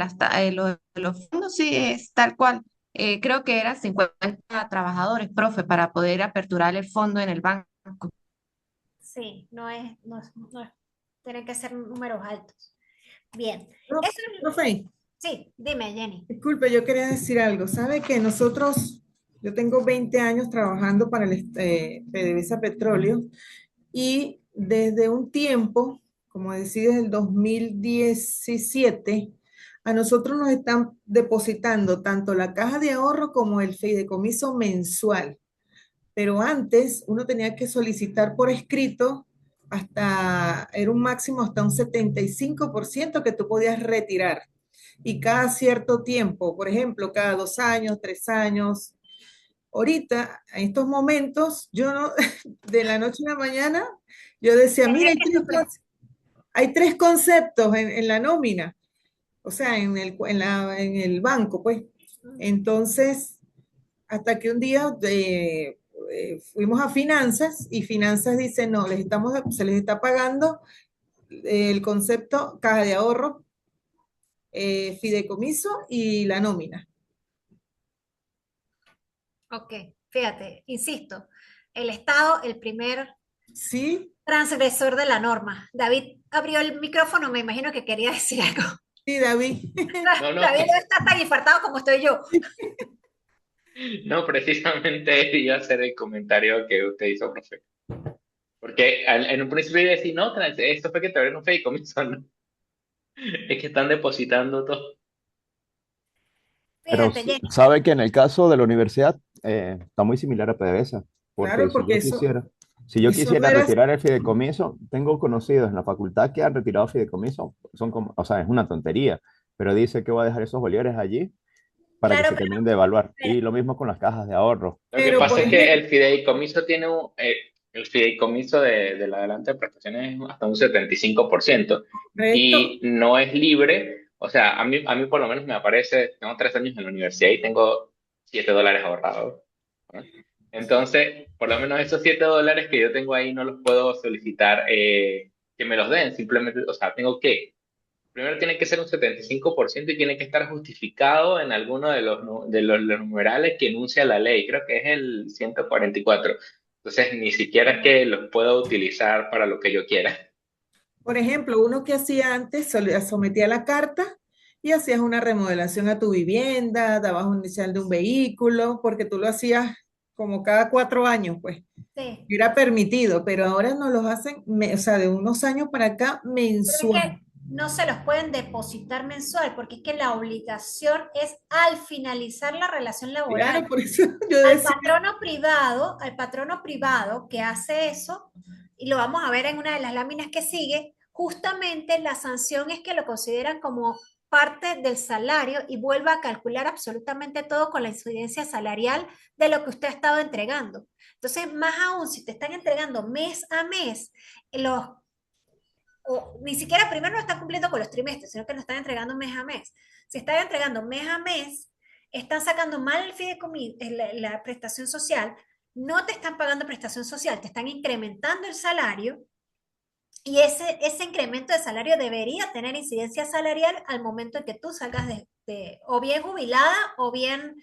lo de los fondos, sí, es tal cual. Creo que era 50 trabajadores, profe, para poder aperturar el fondo en el banco. Sí, tienen que ser números altos. Bien. No, Eso, profe, sí, dime, Jenny. disculpe, yo quería decir algo. ¿Sabe que nosotros, yo tengo 20 años trabajando para PDVSA Petróleo y desde un tiempo, como decía, desde el 2017, a nosotros nos están depositando tanto la caja de ahorro como el fideicomiso mensual? Pero antes uno tenía que solicitar por escrito era un máximo hasta un 75% que tú podías retirar. Y cada cierto tiempo, por ejemplo, cada 2 años, 3 años. Ahorita, en estos momentos, yo no, de la noche a la mañana, yo decía, mira, hay tres conceptos en la nómina, o sea, en el banco, pues. Entonces, hasta que un día fuimos a finanzas y finanzas dice, no, se les está pagando el concepto caja de ahorro, fideicomiso y la nómina. Ok, fíjate, insisto, el Estado, el primer Sí, transgresor de la norma. David abrió el micrófono, me imagino que quería decir algo. Sí, David. No, no, David no está tan infartado como estoy yo. no, precisamente iba a hacer el comentario que usted hizo, profe. Porque en un principio iba a decir, no, esto fue que te abrieron un fideicomiso, ¿no? Es que están depositando todo. Pero Fíjate, Jenny, sabe que en el caso de la universidad está muy similar a PDVSA, porque Claro, porque si yo eso no quisiera era, retirar el fideicomiso, tengo conocidos en la facultad que han retirado fideicomiso, son como, o sea, es una tontería, pero dice que va a dejar esos bolívares allí para que claro, se terminen de evaluar. pero Y lo mismo con las cajas de ahorro. Lo que pero pasa por es que ejemplo, el fideicomiso tiene el fideicomiso de la adelante de prestaciones es hasta un 75% correcto, y no es libre. O sea, a mí por lo menos me aparece, tengo 3 años en la universidad y tengo $7 ahorrados, ¿no? Entonces, por lo menos esos $7 que yo tengo ahí no los puedo solicitar que me los den, simplemente, o sea, tengo que primero tiene que ser un 75% y tiene que estar justificado en alguno de los numerales que enuncia la ley. Creo que es el 144. Entonces, ni siquiera es que los pueda utilizar para lo que yo quiera. por ejemplo, uno que hacía antes, sometía la carta y hacías una remodelación a tu vivienda, dabas un inicial de un vehículo, porque tú lo hacías como cada 4 años, pues. sí. Era permitido, pero ahora nos los hacen, o sea, de unos años para acá, Pero es mensual. que no se los pueden depositar mensual, porque es que la obligación es al finalizar la relación Claro, laboral. por eso yo Al decía, patrono privado que hace eso, y lo vamos a ver en una de las láminas que sigue, justamente la sanción es que lo consideran como parte del salario y vuelva a calcular absolutamente todo con la incidencia salarial de lo que usted ha estado entregando. Entonces, más aún, si te están entregando mes a mes, los o ni siquiera primero no están cumpliendo con los trimestres, sino que lo están entregando mes a mes. Si están entregando mes a mes, están sacando mal el fideicomiso, la prestación social, no te están pagando prestación social, te están incrementando el salario y ese incremento de salario debería tener incidencia salarial al momento en que tú salgas o bien jubilada o bien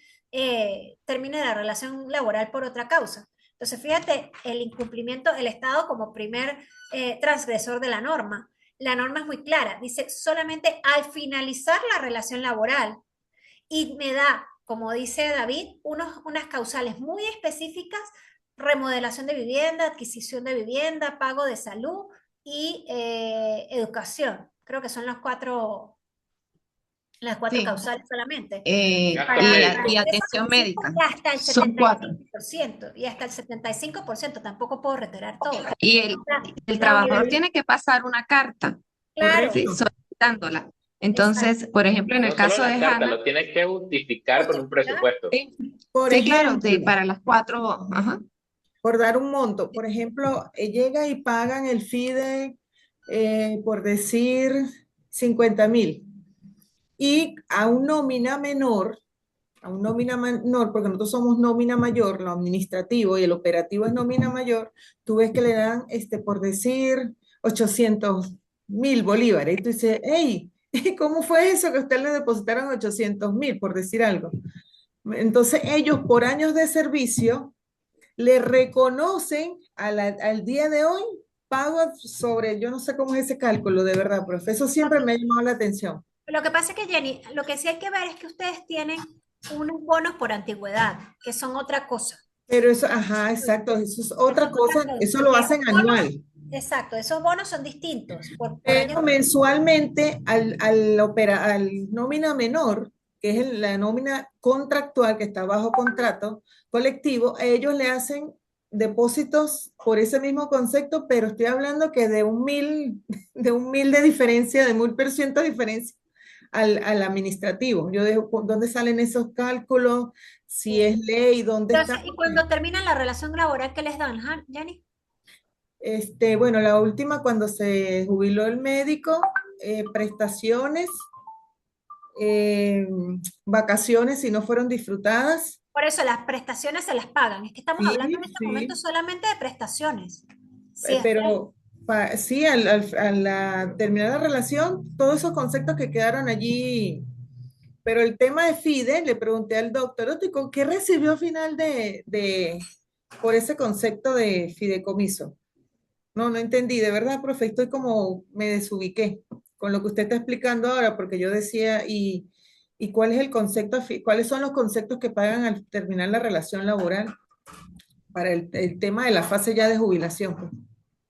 termine la relación laboral por otra causa. Entonces, fíjate, el incumplimiento, el Estado como primer transgresor de la norma. La norma es muy clara, dice solamente al finalizar la relación laboral y me da, como dice David, unas causales muy específicas: remodelación de vivienda, adquisición de vivienda, pago de salud y educación. Creo que son las cuatro Sí, causales solamente. Gastos Para, y, para médicos. y ingresos atención pasivos médica. y hasta el Son setenta y cuatro. cinco por ciento y hasta el 75% tampoco puedo retirar todo. Y el La trabajador universidad, tiene que pasar una carta, claro, ¿sí? correcto. Solicitándola. exacto. Entonces, por ejemplo, en el No solo caso la de carta, Hannah, lo tienes que justificar con un Justificar. presupuesto. sí, Por sí, claro, ejemplo, para las cuatro, ajá. por dar un monto, por ejemplo, llega y pagan el FIDE, por decir, 50.000. Y a un nómina menor, porque nosotros somos nómina mayor, lo administrativo y el operativo es nómina mayor, tú ves que le dan, por decir, 800.000 bolívares. Y tú dices, hey, ¿cómo fue eso que a usted le depositaron 800.000, por decir algo? Entonces ellos por años de servicio le reconocen al día de hoy pago sobre, yo no sé cómo es ese cálculo, de verdad, profe, eso siempre me ha llamado la atención. Lo que pasa es que, Jenny, lo que sí hay que ver es que ustedes tienen unos bonos por antigüedad, que son otra cosa. Pero eso, ajá, exacto, eso es Eso otra es otra cosa, cosa. eso lo Esos hacen bonos, anual. exacto, esos bonos son distintos por año. Pero mensualmente al nómina menor, que es la nómina contractual que está bajo contrato colectivo, a ellos le hacen depósitos por ese mismo concepto, pero estoy hablando que de un mil, de un mil de diferencia, de 1.000% de diferencia al administrativo. Yo dejo, ¿dónde salen esos cálculos? Si Sí. es ley, ¿dónde está? Entonces, y cuando terminan la relación laboral, ¿qué les dan, Jenny? Bueno, la última cuando se jubiló el médico, prestaciones, eh, vacaciones si no fueron disfrutadas. Por eso las prestaciones se las pagan. Es que estamos Sí, hablando en este momento sí, solamente de prestaciones. Si es que pero sí, a la terminar la relación, todos esos conceptos que quedaron allí. Pero el tema de FIDE, le pregunté al doctor, "Doctor, ¿con qué recibió al final por ese concepto de fideicomiso? No, no entendí, de verdad, profe, estoy como, me desubiqué. con lo que usted está explicando ahora, porque yo decía, ¿y cuál es el concepto, cuáles son los conceptos que pagan al terminar la relación laboral para el tema de la fase ya de jubilación, pues?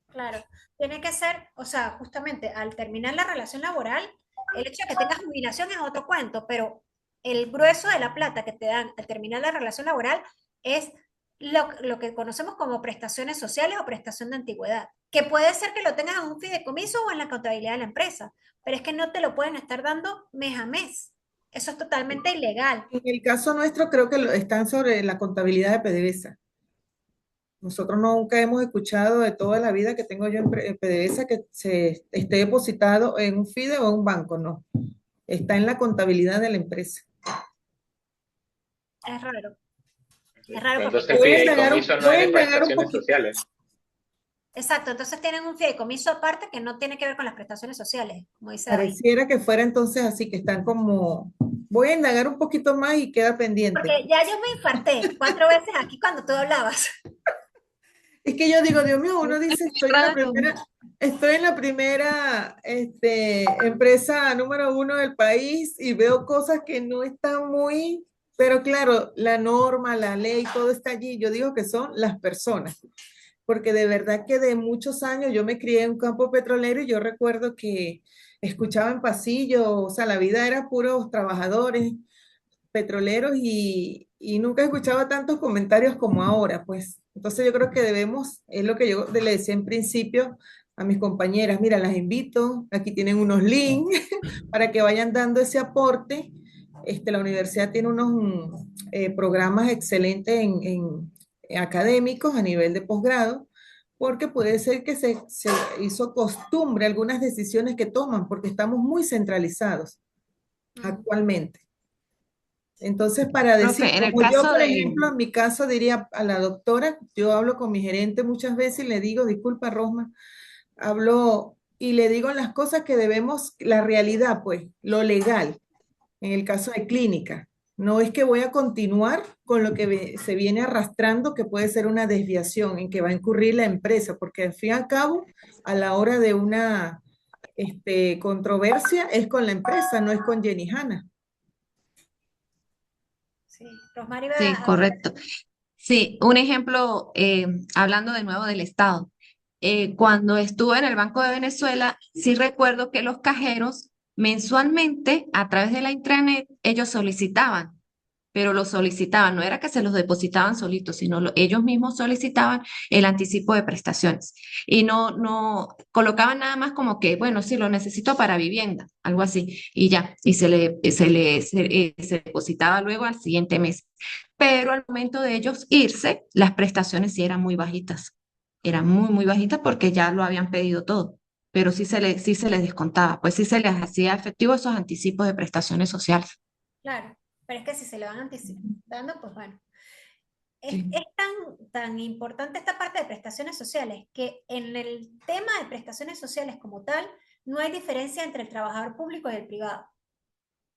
Claro, tiene que ser, o sea, justamente al terminar la relación laboral, el hecho de que tengas jubilación es otro cuento, pero el grueso de la plata que te dan al terminar la relación laboral es lo que conocemos como prestaciones sociales o prestación de antigüedad, que puede ser que lo tengas en un fideicomiso o en la contabilidad de la empresa, pero es que no te lo pueden estar dando mes a mes. Eso es totalmente ilegal. En el caso nuestro, creo que están sobre la contabilidad de PDVSA. Nosotros nunca hemos escuchado de toda la vida que tengo yo en PDVSA que se esté depositado en un FIDE o en un banco, no. Está en la contabilidad de la empresa. Es raro. Es raro Pero porque entonces el fideicomiso no Voy es a de indagar un prestaciones poquito. sociales. exacto, entonces tienen un fideicomiso aparte que no tiene que ver con las prestaciones sociales, como dice David. Pareciera que fuera entonces así, que están como... Voy a indagar un poquito más y queda pendiente. Porque ya yo me infarté 4 veces aquí cuando tú hablabas. Es que yo digo, Dios mío, uno dice, Raro. estoy en la primera empresa número uno del país y veo cosas que no están muy, pero claro, la norma, la ley, todo está allí. Yo digo que son las personas, porque de verdad que de muchos años yo me crié en un campo petrolero y yo recuerdo que escuchaba en pasillo, o sea, la vida era puros trabajadores petroleros y nunca escuchaba tantos comentarios como ahora, pues. Entonces yo creo que debemos, es lo que yo le decía en principio a mis compañeras, mira, las invito, aquí tienen unos links para que vayan dando ese aporte. La universidad tiene unos programas excelentes en académicos a nivel de posgrado, porque puede ser que se hizo costumbre algunas decisiones que toman, porque estamos muy centralizados actualmente. Entonces, para decir, Profe, en el como yo, caso por de, ejemplo, en mi caso diría a la doctora, yo hablo con mi gerente muchas veces y le digo, disculpa, Rosma, hablo y le digo las cosas que debemos, la realidad, pues, lo legal, en el caso de clínica. No es que voy a continuar con lo que se viene arrastrando, que puede ser una desviación en que va a incurrir la empresa, porque al fin y al cabo, a la hora de una controversia, es con la empresa, no es con Jenny Hanna. Sí, Rosmar iba sí, a... correcto. Sí, un ejemplo, hablando de nuevo del Estado. Cuando estuve en el Banco de Venezuela, sí recuerdo que los cajeros mensualmente, a través de la intranet, ellos solicitaban, pero lo solicitaban, no era que se los depositaban solitos, sino ellos mismos solicitaban el anticipo de prestaciones. Y no colocaban nada más como que, bueno, sí, lo necesito para vivienda, algo así, y ya, y se depositaba luego al siguiente mes. Pero al momento de ellos irse, las prestaciones sí eran muy bajitas, eran muy, muy bajitas porque ya lo habían pedido todo, pero sí se les descontaba, pues sí se les hacía efectivo esos anticipos de prestaciones sociales. Claro, pero es que si se le van anticipando, pues bueno. Es Sí. tan importante esta parte de prestaciones sociales que en el tema de prestaciones sociales como tal, no hay diferencia entre el trabajador público y el privado.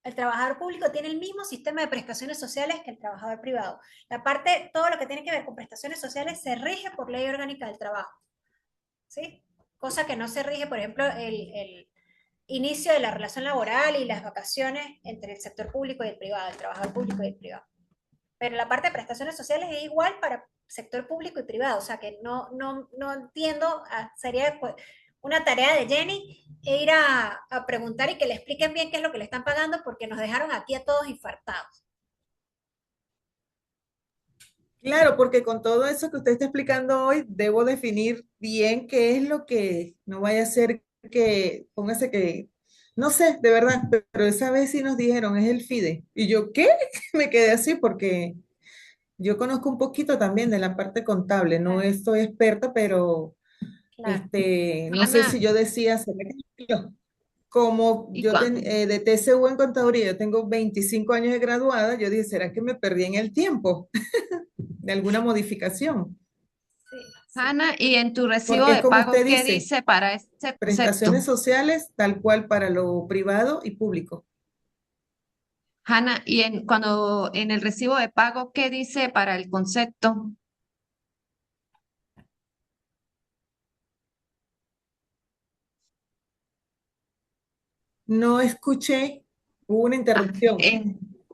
El trabajador público tiene el mismo sistema de prestaciones sociales que el trabajador privado. La parte, todo lo que tiene que ver con prestaciones sociales se rige por ley orgánica del trabajo, ¿sí? Cosa que no se rige, por ejemplo, el inicio de la relación laboral y las vacaciones entre el sector público y el privado, el trabajador público y el privado. Pero la parte de prestaciones sociales es igual para sector público y privado, o sea que no entiendo, sería una tarea de Jenny ir a preguntar y que le expliquen bien qué es lo que le están pagando porque nos dejaron aquí a todos infartados. Claro, porque con todo eso que usted está explicando hoy, debo definir bien qué es lo que no vaya a ser que, póngase que, no sé, de verdad, pero esa vez sí nos dijeron, es el FIDE. Y yo, ¿qué? Me quedé así porque yo conozco un poquito también de la parte contable, no Claro, estoy experta, pero claro. no sé Ana, si yo decía, como y yo cuando, de TCU en contaduría, yo tengo 25 años de graduada, yo dije, ¿será que me perdí en el tiempo de alguna modificación? Sí, sí. Ana, y en tu recibo Porque es de como pago, usted ¿qué dice, dice para ese concepto? prestaciones sociales tal cual para lo privado y público. Ana, y cuando en el recibo de pago, ¿qué dice para el concepto? No escuché, hubo una Ah, interrupción.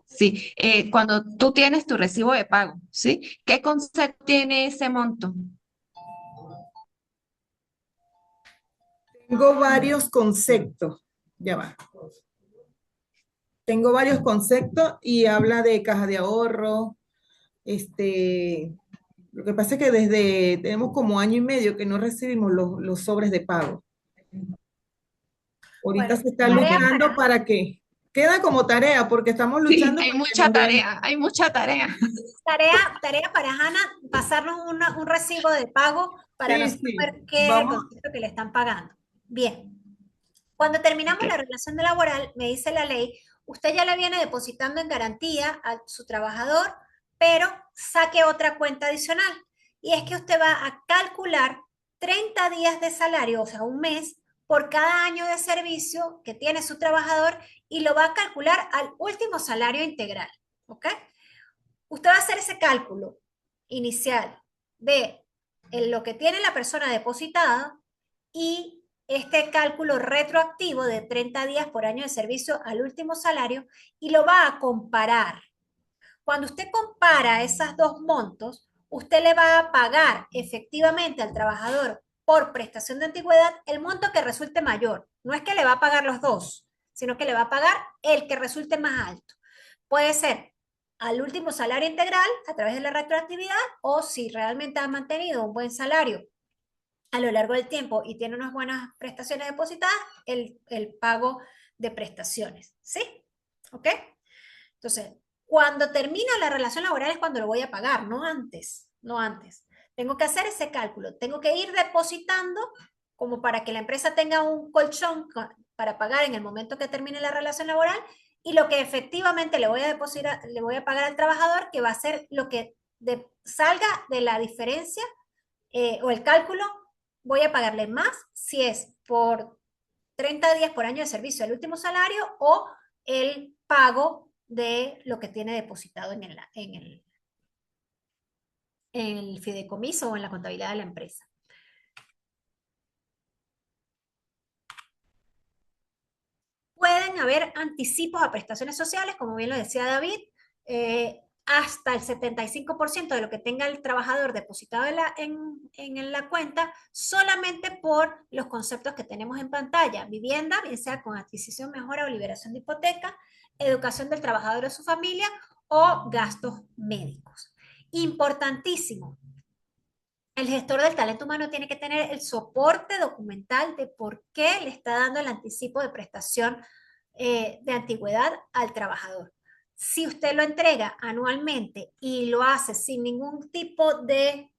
sí, cuando tú tienes tu recibo de pago, ¿sí? ¿Qué concepto tiene ese monto? Tengo varios conceptos. Ya va. Tengo varios conceptos y habla de caja de ahorro. Este, lo que pasa es que tenemos como año y medio que no recibimos los sobres de pago. Ahorita Bueno, se está tarea luchando para, para que queda como tarea, porque estamos Sí, luchando hay para que mucha nos den. tarea, hay mucha tarea. tarea para Hanna, pasarnos un recibo de pago para Sí, nosotros sí. ver qué es el Vamos. concepto que le están pagando. Bien, cuando terminamos la Ok. relación de laboral, me dice la ley, usted ya le viene depositando en garantía a su trabajador, pero saque otra cuenta adicional. Y es que usted va a calcular 30 días de salario, o sea, un mes, por cada año de servicio que tiene su trabajador y lo va a calcular al último salario integral. ¿Ok? Usted va a hacer ese cálculo inicial de lo que tiene la persona depositada y este cálculo retroactivo de 30 días por año de servicio al último salario y lo va a comparar. Cuando usted compara esos dos montos, usted le va a pagar efectivamente al trabajador por prestación de antigüedad el monto que resulte mayor. No es que le va a pagar los dos, sino que le va a pagar el que resulte más alto. Puede ser al último salario integral a través de la retroactividad o si realmente ha mantenido un buen salario a lo largo del tiempo y tiene unas buenas prestaciones depositadas, el pago de prestaciones. ¿Sí? ¿Ok? Entonces, cuando termina la relación laboral es cuando lo voy a pagar, no antes, no antes. Tengo que hacer ese cálculo, tengo que ir depositando como para que la empresa tenga un colchón para pagar en el momento que termine la relación laboral y lo que efectivamente le voy a depositar, le voy a pagar al trabajador, que va a ser lo que salga de la diferencia o el cálculo, voy a pagarle más si es por 30 días por año de servicio el último salario o el pago de lo que tiene depositado en el fideicomiso o en la contabilidad de la empresa. Pueden haber anticipos a prestaciones sociales, como bien lo decía David, hasta el 75% de lo que tenga el trabajador depositado en la cuenta, solamente por los conceptos que tenemos en pantalla. Vivienda, bien sea con adquisición, mejora o liberación de hipoteca, educación del trabajador o su familia o gastos médicos. Importantísimo, el gestor del talento humano tiene que tener el soporte documental de por qué le está dando el anticipo de prestación de antigüedad al trabajador. Si usted lo entrega anualmente y lo hace sin ningún tipo de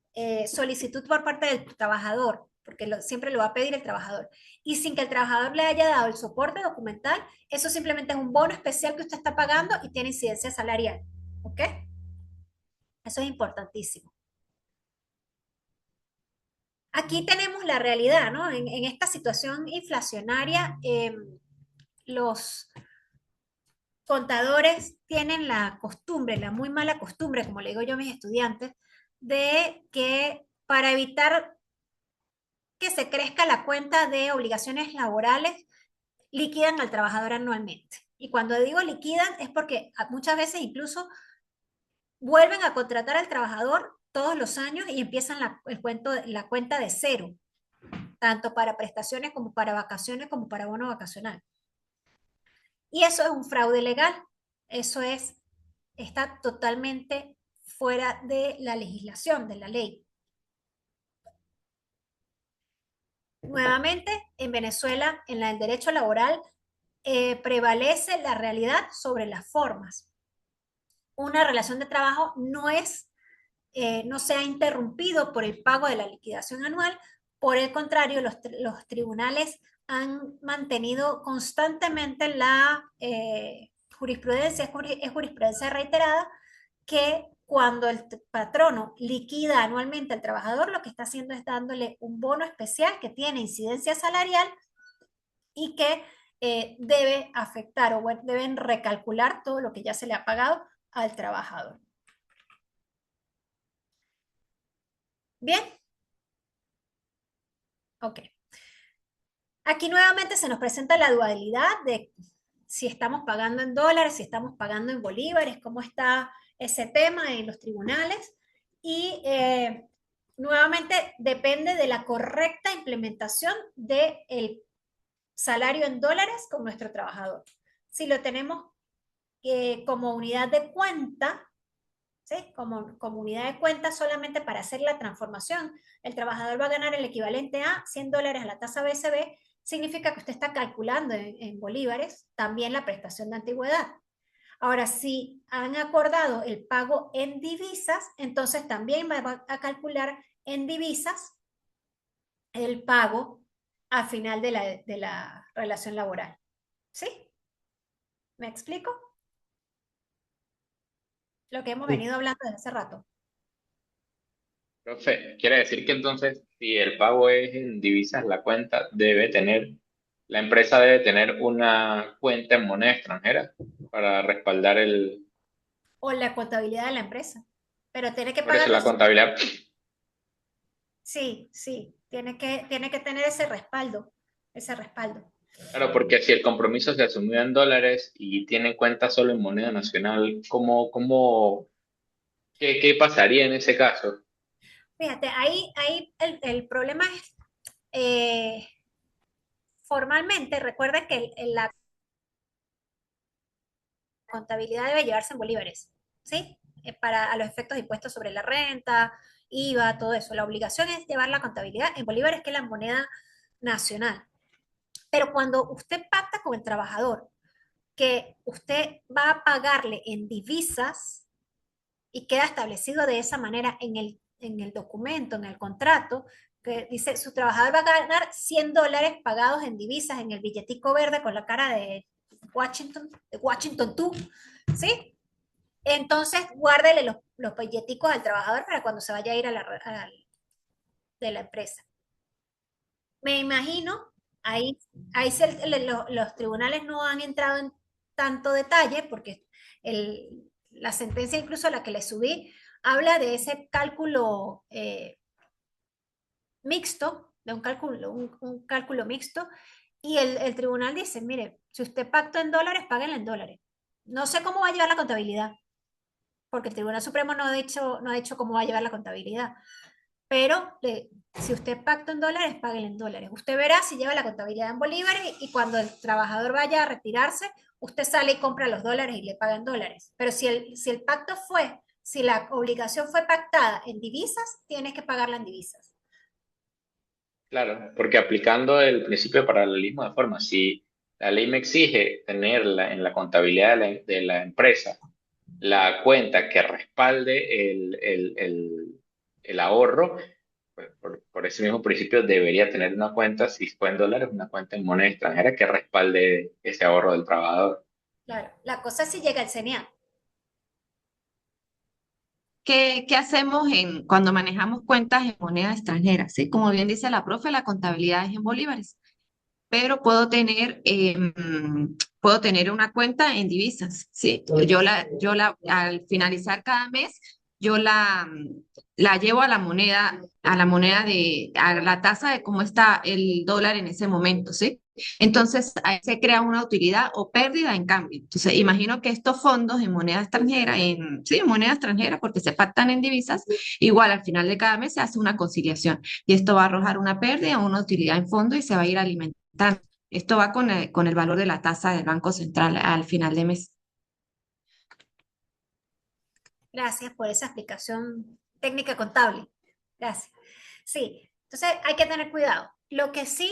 solicitud por parte del trabajador, porque siempre lo va a pedir el trabajador, y sin que el trabajador le haya dado el soporte documental, eso simplemente es un bono especial que usted está pagando y tiene incidencia salarial. ¿Ok? Eso es importantísimo. Aquí tenemos la realidad, ¿no? En esta situación inflacionaria, los contadores tienen la costumbre, la muy mala costumbre, como le digo yo a mis estudiantes, de que para evitar que se crezca la cuenta de obligaciones laborales, liquidan al trabajador anualmente. Y cuando digo liquidan es porque muchas veces incluso vuelven a contratar al trabajador todos los años y empiezan la cuenta de cero, tanto para prestaciones como para vacaciones como para bono vacacional. Y eso es un fraude legal. Eso está totalmente fuera de la legislación, de la ley. Nuevamente, en Venezuela, en el derecho laboral, prevalece la realidad sobre las formas. Una relación de trabajo no se ha interrumpido por el pago de la liquidación anual. Por el contrario, los tribunales han mantenido constantemente la jurisprudencia, es jurisprudencia reiterada, que cuando el patrono liquida anualmente al trabajador, lo que está haciendo es dándole un bono especial que tiene incidencia salarial y que debe afectar o deben recalcular todo lo que ya se le ha pagado al trabajador. Bien, ok. Aquí nuevamente se nos presenta la dualidad de si estamos pagando en dólares, si estamos pagando en bolívares, cómo está ese tema en los tribunales. Y nuevamente depende de la correcta implementación del salario en dólares con nuestro trabajador. Si lo tenemos como unidad de cuenta, ¿sí? Como unidad de cuenta solamente para hacer la transformación, el trabajador va a ganar el equivalente a $100 a la tasa BCB, significa que usted está calculando en bolívares también la prestación de antigüedad. Ahora, si han acordado el pago en divisas, entonces también va a calcular en divisas el pago al final de la relación laboral. ¿Sí? ¿Me explico? Lo que hemos Sí, venido hablando desde hace rato. Profe, quiere decir que entonces, si el pago es en divisas, la empresa debe tener una cuenta en moneda extranjera para respaldar O la contabilidad de la empresa. Pero tiene que por eso pagarlo. la contabilidad. Sí, sí, tiene que tener ese respaldo, ese respaldo. Claro, porque si el compromiso se asumió en dólares y tiene cuenta solo en moneda nacional, qué pasaría en ese caso? Fíjate, ahí el problema es, eh, formalmente, recuerda que la contabilidad debe llevarse en bolívares, ¿sí? Para a los efectos de impuestos sobre la renta, IVA, todo eso. La obligación es llevar la contabilidad en bolívares, que es la moneda nacional. Pero cuando usted pacta con el trabajador que usted va a pagarle en divisas y queda establecido de esa manera en el documento, en el contrato, que dice su trabajador va a ganar $100 pagados en divisas en el billetico verde con la cara de Washington 2, ¿sí? Entonces guárdele los billeticos al trabajador para cuando se vaya a ir de la empresa. Me imagino, ahí los tribunales no han entrado en tanto detalle porque la sentencia, incluso la que le subí, habla de ese cálculo mixto, de un cálculo mixto, y el tribunal dice, mire, si usted pactó en dólares, páguenle en dólares. No sé cómo va a llevar la contabilidad, porque el Tribunal Supremo no ha dicho cómo va a llevar la contabilidad, pero si usted pacta en dólares, páguenle en dólares. Usted verá si lleva la contabilidad en bolívares y cuando el trabajador vaya a retirarse, usted sale y compra los dólares y le paga en dólares. Pero si la obligación fue pactada en divisas, tienes que pagarla en divisas. Claro, porque aplicando el principio de paralelismo de forma, si la ley me exige tenerla en la contabilidad de la empresa, la cuenta que respalde el ahorro, pues por ese mismo principio debería tener una cuenta, si fue en dólares, una cuenta en moneda extranjera que respalde ese ahorro del trabajador. Claro, la cosa es si llega el CENIAT. ¿Qué hacemos cuando manejamos cuentas en moneda extranjera? ¿Sí? Como bien dice la profe, la contabilidad es en bolívares, pero puedo tener una cuenta en divisas, ¿sí? Al finalizar cada mes, la llevo a la tasa de cómo está el dólar en ese momento, ¿sí? Entonces, ahí se crea una utilidad o pérdida en cambio. Entonces, imagino que estos fondos en moneda extranjera, sí, en moneda extranjera, porque se pactan en divisas, igual al final de cada mes se hace una conciliación y esto va a arrojar una pérdida o una utilidad en fondo y se va a ir alimentando. Esto va con el valor de la tasa del Banco Central al final de mes. Gracias por esa explicación técnica contable. Gracias. Sí, entonces hay que tener cuidado. Lo que sí,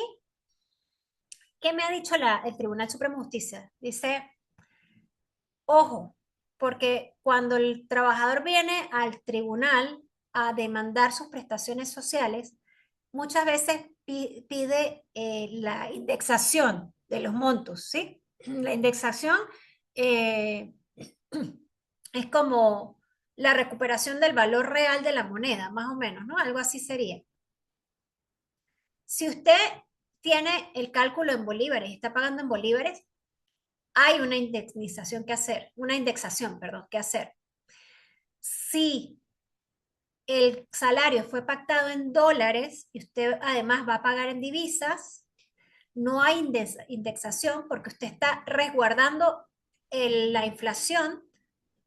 ¿qué me ha dicho el Tribunal Supremo de Justicia? Dice, ojo, porque cuando el trabajador viene al tribunal a demandar sus prestaciones sociales, muchas veces pide la indexación de los montos, ¿sí? La indexación eh, es como la recuperación del valor real de la moneda, más o menos, ¿no? Algo así sería. Si usted tiene el cálculo en bolívares y está pagando en bolívares, hay una indexación que hacer, perdón, que hacer. Si el salario fue pactado en dólares y usted además va a pagar en divisas, no hay indexación porque usted está resguardando la inflación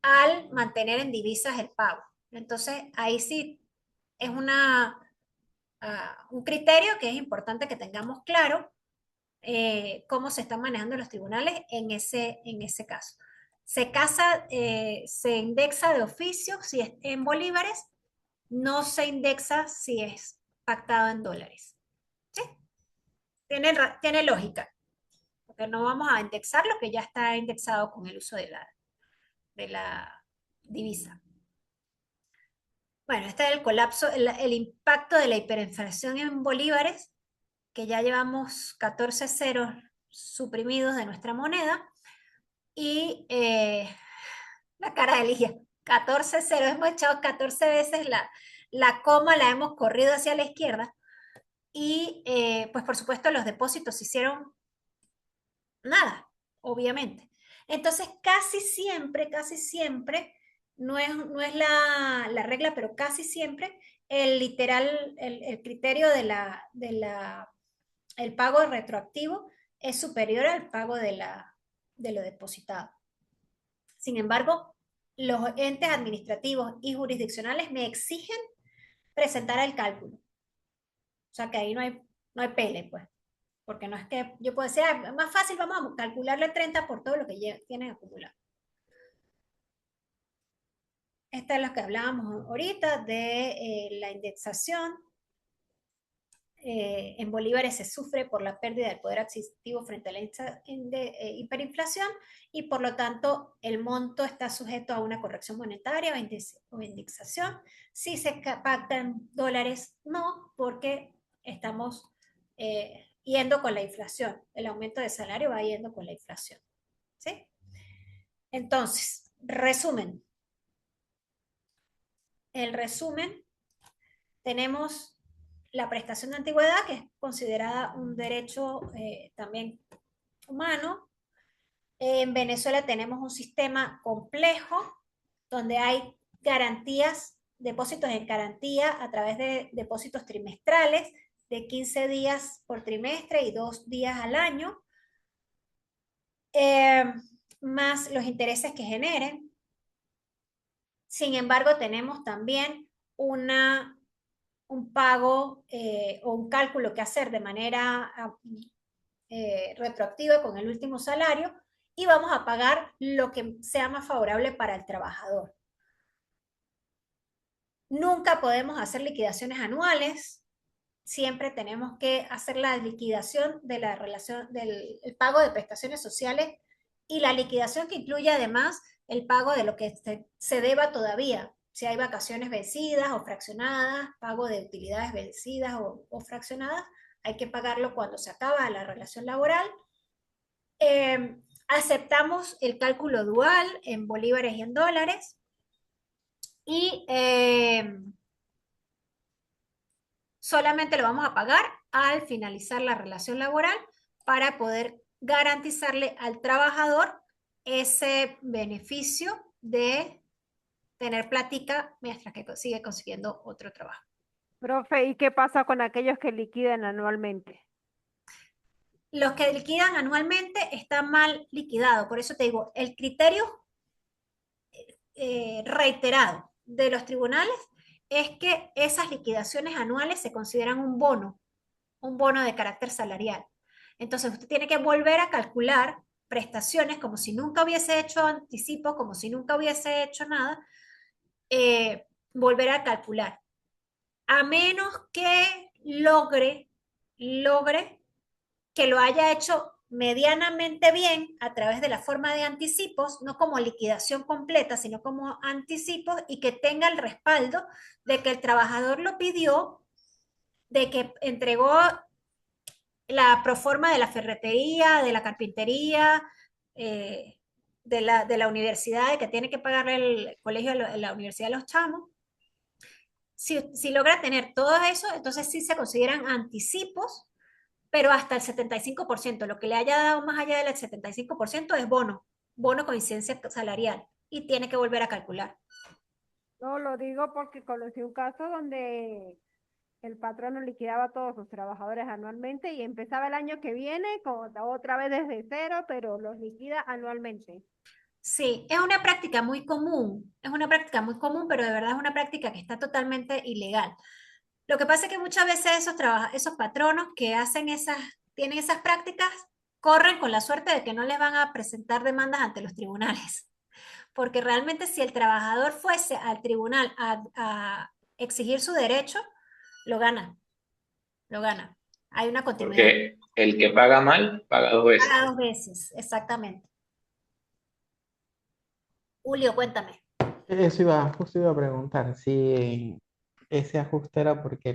al mantener en divisas el pago. Entonces, ahí sí es un criterio que es importante que tengamos claro cómo se están manejando los tribunales en ese caso. Se indexa de oficio si es en bolívares, no se indexa si es pactado en dólares. ¿Sí? Tiene lógica, porque no vamos a indexar lo que ya está indexado con el uso de la divisa. Bueno, este es el colapso, el impacto de la hiperinflación en bolívares, que ya llevamos 14 ceros suprimidos de nuestra moneda, y la cara de Ligia, 14 ceros, hemos echado 14 veces la coma, la hemos corrido hacia la izquierda, y pues por supuesto los depósitos hicieron nada, obviamente. Entonces casi siempre, no es la regla, pero casi siempre el criterio el pago retroactivo es superior al pago de lo depositado. Sin embargo, los entes administrativos y jurisdiccionales me exigen presentar el cálculo. O sea que ahí no hay pele, pues. Porque no es que yo puedo decir, más fácil, vamos a calcularle 30 por todo lo que tienen acumulado. Esta es la que hablábamos ahorita de la indexación. En bolívares se sufre por la pérdida del poder adquisitivo frente a la hiperinflación y por lo tanto el monto está sujeto a una corrección monetaria o indexación. Si se pacta en dólares, no, porque estamos yendo con la inflación. El aumento de salario va yendo con la inflación. ¿Sí? Entonces, resumen. El resumen, tenemos la prestación de antigüedad, que es considerada un derecho también humano. En Venezuela tenemos un sistema complejo donde hay garantías, depósitos en garantía a través de depósitos trimestrales de 15 días por trimestre y 2 días al año, más los intereses que generen. Sin embargo, tenemos también un pago o un cálculo que hacer de manera retroactiva con el último salario y vamos a pagar lo que sea más favorable para el trabajador. Nunca podemos hacer liquidaciones anuales, siempre tenemos que hacer la liquidación de la relación del pago de prestaciones sociales y la liquidación que incluye además el pago de lo que se deba todavía, si hay vacaciones vencidas o fraccionadas, pago de utilidades vencidas o fraccionadas, hay que pagarlo cuando se acaba la relación laboral. Aceptamos el cálculo dual en bolívares y en dólares y solamente lo vamos a pagar al finalizar la relación laboral para poder garantizarle al trabajador ese beneficio de tener plática mientras que sigue consiguiendo otro trabajo. Profe, ¿y qué pasa con aquellos que liquidan anualmente? Los que liquidan anualmente están mal liquidados, por eso te digo, el criterio reiterado de los tribunales es que esas liquidaciones anuales se consideran un bono de carácter salarial. Entonces usted tiene que volver a calcular prestaciones como si nunca hubiese hecho anticipo, como si nunca hubiese hecho nada, volver a calcular. A menos que logre que lo haya hecho medianamente bien a través de la forma de anticipos, no como liquidación completa, sino como anticipos y que tenga el respaldo de que el trabajador lo pidió, de que entregó la proforma de la ferretería, de la carpintería, de la universidad, de que tiene que pagar el colegio, la universidad de los chamos. Si logra tener todo eso, entonces sí se consideran anticipos, pero hasta el 75%. Lo que le haya dado más allá del 75% es bono con incidencia salarial, y tiene que volver a calcular. No, lo digo porque conocí un caso donde El patrono liquidaba a todos sus trabajadores anualmente y empezaba el año que viene otra vez desde cero, pero los liquida anualmente. Sí, es una práctica muy común, es una práctica muy común, pero de verdad es una práctica que está totalmente ilegal. Lo que pasa es que muchas veces esos patronos que tienen esas prácticas, corren con la suerte de que no les van a presentar demandas ante los tribunales. Porque realmente si el trabajador fuese al tribunal a exigir su derecho, lo gana, lo gana. Hay una continuidad. Porque el que paga mal, paga dos veces. Paga 2 veces, exactamente. Julio, cuéntame. Justo iba a preguntar si ese ajuste era porque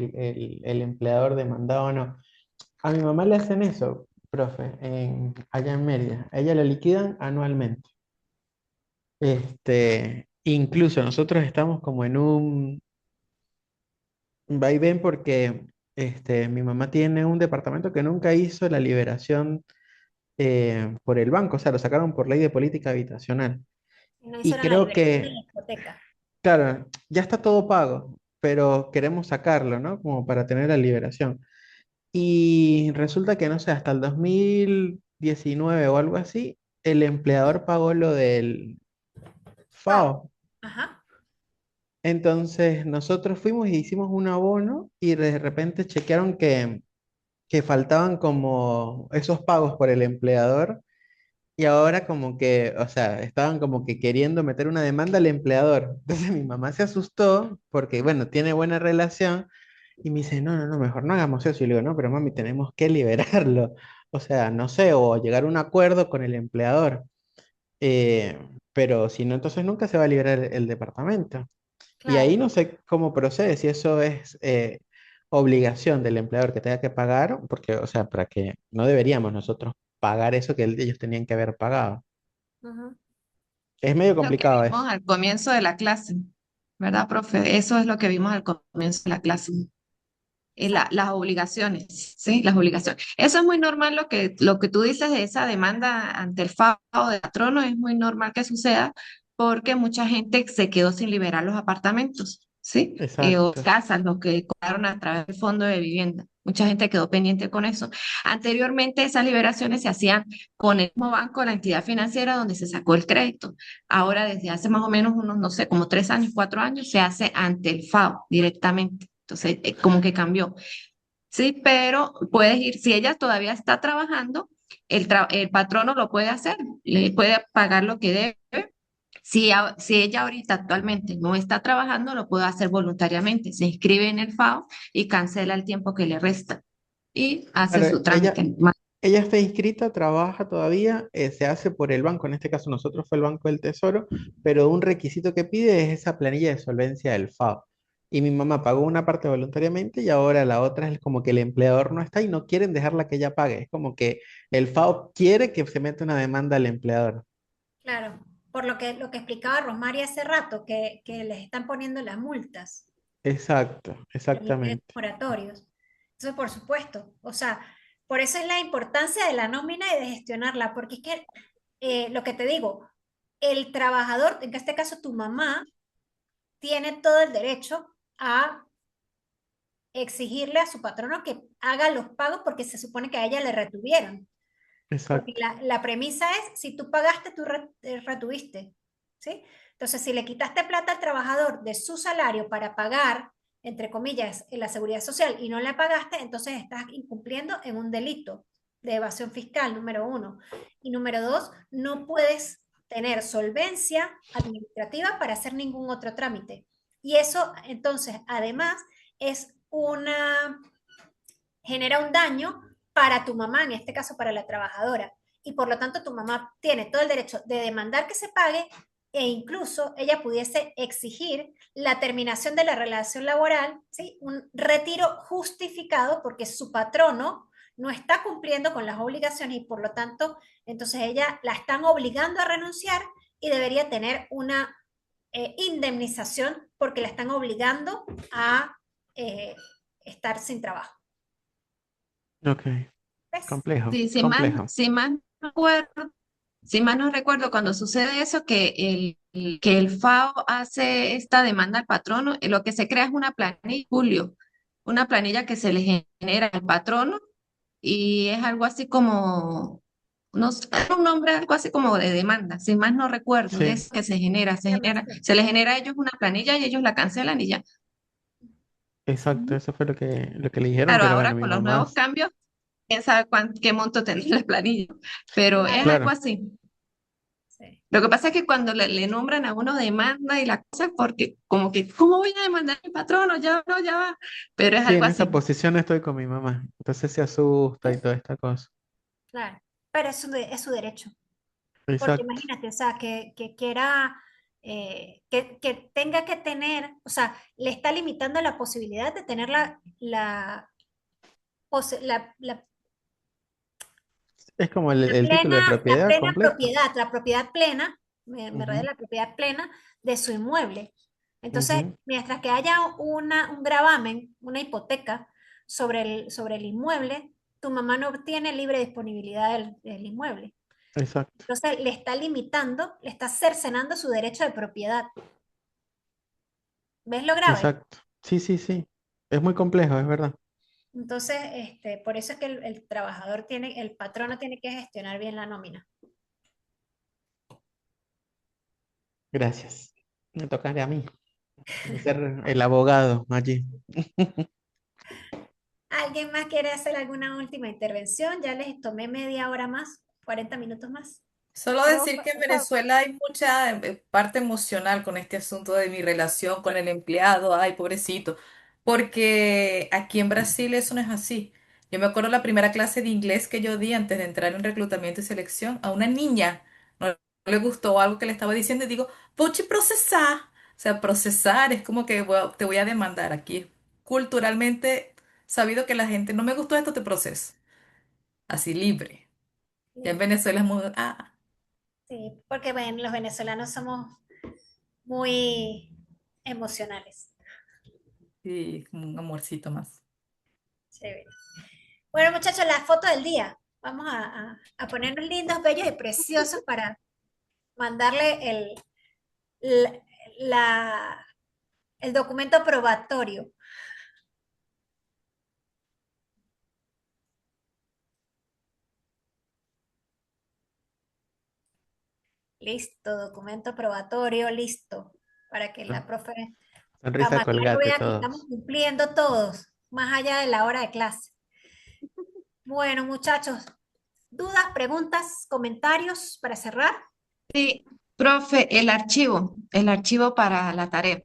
el empleador demandaba o no. A mi mamá le hacen eso, profe, allá en Mérida. A ella la liquidan anualmente. Incluso nosotros estamos como en un vaivén porque mi mamá tiene un departamento que nunca hizo la liberación por el banco, o sea, lo sacaron por ley de política habitacional. Si no Y hicieron la creo liberación de la que, hipoteca. claro, ya está todo pago, pero queremos sacarlo, ¿no? Como para tener la liberación. Y resulta que, no sé, hasta el 2019 o algo así, el empleador pagó lo del Wow. FAO. Ajá. Entonces nosotros fuimos y hicimos un abono y de repente chequearon que faltaban como esos pagos por el empleador y ahora como que, o sea, estaban como que queriendo meter una demanda al empleador. Entonces mi mamá se asustó porque, bueno, tiene buena relación y me dice, no, no, no, mejor no hagamos eso. Y le digo, no, pero mami, tenemos que liberarlo. O sea, no sé, o llegar a un acuerdo con el empleador. Eh, pero si no, entonces nunca se va a liberar el departamento. Y ahí Claro. no sé cómo procede, si eso es obligación del empleador que tenga que pagar, porque, o sea, para que no deberíamos nosotros pagar eso que ellos tenían que haber pagado. Ujú. Es medio Lo que complicado vimos eso. al comienzo de la clase, ¿verdad, profe? Eso es lo que vimos al comienzo de la clase. Exacto. Las obligaciones, ¿sí? Las obligaciones. Eso es muy normal lo que tú dices de esa demanda ante el FAO de patrono, es muy normal que suceda porque mucha gente se quedó sin liberar los apartamentos, ¿sí? O Exacto. casas, los que cobraron a través del fondo de vivienda. Mucha gente quedó pendiente con eso. Anteriormente esas liberaciones se hacían con el mismo banco, la entidad financiera donde se sacó el crédito. Ahora, desde hace más o menos unos, no sé, como 3 años, 4 años, se hace ante el FAO directamente. Entonces, como que cambió. Sí, pero puedes ir, si ella todavía está trabajando, el patrono lo puede hacer, le puede pagar lo que debe. Si ella ahorita actualmente no está trabajando, lo puede hacer voluntariamente. Se inscribe en el FAO y cancela el tiempo que le resta y hace Claro, su trámite. ella está inscrita, trabaja todavía, se hace por el banco, en este caso nosotros fue el Banco del Tesoro, pero un requisito que pide es esa planilla de solvencia del FAO. Y mi mamá pagó una parte voluntariamente y ahora la otra es como que el empleador no está y no quieren dejarla que ella pague. Es como que el FAO quiere que se meta una demanda al empleador. Claro. Por lo que explicaba Rosmarie hace rato, que les están poniendo las multas, Exacto, los límites exactamente. moratorios. Entonces, por supuesto, o sea, por eso es la importancia de la nómina y de gestionarla, porque es que lo que te digo, el trabajador, en este caso tu mamá, tiene todo el derecho a exigirle a su patrono que haga los pagos porque se supone que a ella le retuvieron. Porque Exacto. la premisa es, si tú pagaste, tú retuviste, ¿sí? Entonces, si le quitaste plata al trabajador de su salario para pagar, entre comillas, en la seguridad social y no la pagaste, entonces estás incumpliendo en un delito de evasión fiscal, número uno. Y número dos, no puedes tener solvencia administrativa para hacer ningún otro trámite. Y eso, entonces, además, es genera un daño para tu mamá, en este caso para la trabajadora. Y por lo tanto tu mamá tiene todo el derecho de demandar que se pague e incluso ella pudiese exigir la terminación de la relación laboral, ¿sí? Un retiro justificado porque su patrono no está cumpliendo con las obligaciones y por lo tanto entonces ella la están obligando a renunciar y debería tener una indemnización porque la están obligando a estar sin trabajo. Ok, ¿Ves? complejo, Sí, complejo. si mal no recuerdo, cuando sucede eso, que el FAO hace esta demanda al patrono, lo que se crea es una planilla, Julio, una planilla que se le genera al patrono y es algo así como, no sé, un nombre algo así como de demanda, si más no recuerdo, de Sí, eso que se genera, Ya me sé. se le genera a ellos una planilla y ellos la cancelan y ya. exacto, Ujú. eso fue lo que le dijeron, Claro, pero bueno, ahora mi con los mamá, nuevos cambios, quién sabe qué monto tendrá la planilla, pero es Claro, algo claro, así. sí. Lo que pasa es que cuando le nombran a uno demanda y la cosa, porque como que, ¿cómo voy a demandar a mi patrono? Ya no, ya va. Pero es sí, algo en esa así. posición estoy con mi mamá, entonces se asusta y toda esta cosa. Claro, pero es su derecho, porque Exacto, imagínate, o sea, que quiera, que tenga que tener, o sea, le está limitando la posibilidad de tener la es como el título de la propiedad plena completo. propiedad, la propiedad plena, me enredé, Ujú, la propiedad plena de su inmueble. Entonces, ujú, mientras que haya un gravamen, una hipoteca sobre el inmueble, tu mamá no tiene libre disponibilidad del inmueble. exacto, Entonces, le está limitando, le está cercenando su derecho de propiedad. ¿Ves lo grave? exacto. Sí, sí, sí, es muy complejo, es verdad. Entonces, por eso es que el trabajador tiene, el patrono tiene que gestionar bien la nómina. Gracias. Me tocaré a mí, ser el abogado allí. ¿Alguien más quiere hacer alguna última intervención? Ya les tomé media hora más, 40 minutos más. Solo decir Profe, que en Venezuela hay mucha parte emocional con este asunto de mi relación con el empleado, ay, pobrecito, porque aquí en Brasil eso no es así. Yo me acuerdo la primera clase de inglés que yo di antes de entrar en reclutamiento y selección a una niña, no le gustó algo que le estaba diciendo y digo, voy a procesar. O sea, procesar es como que te voy a demandar aquí. Culturalmente sabido que la gente, no me gustó esto, te proceso. Así libre. Ya en Sí, Venezuela es muy, sí, porque ven, los venezolanos somos muy emocionales. sí, como un amorcito más. Chévere. Bueno, muchachos, la foto del día. Vamos a ponernos lindos, bellos y preciosos para mandarle la- la- el documento probatorio. Listo, documento probatorio, listo. Para que la profe Sonrisa Camacho colgate vea que estamos todos. cumpliendo todos, más allá de la hora de clase. Bueno, muchachos, dudas, preguntas, comentarios para cerrar. Sí, profe, el archivo para la tarea.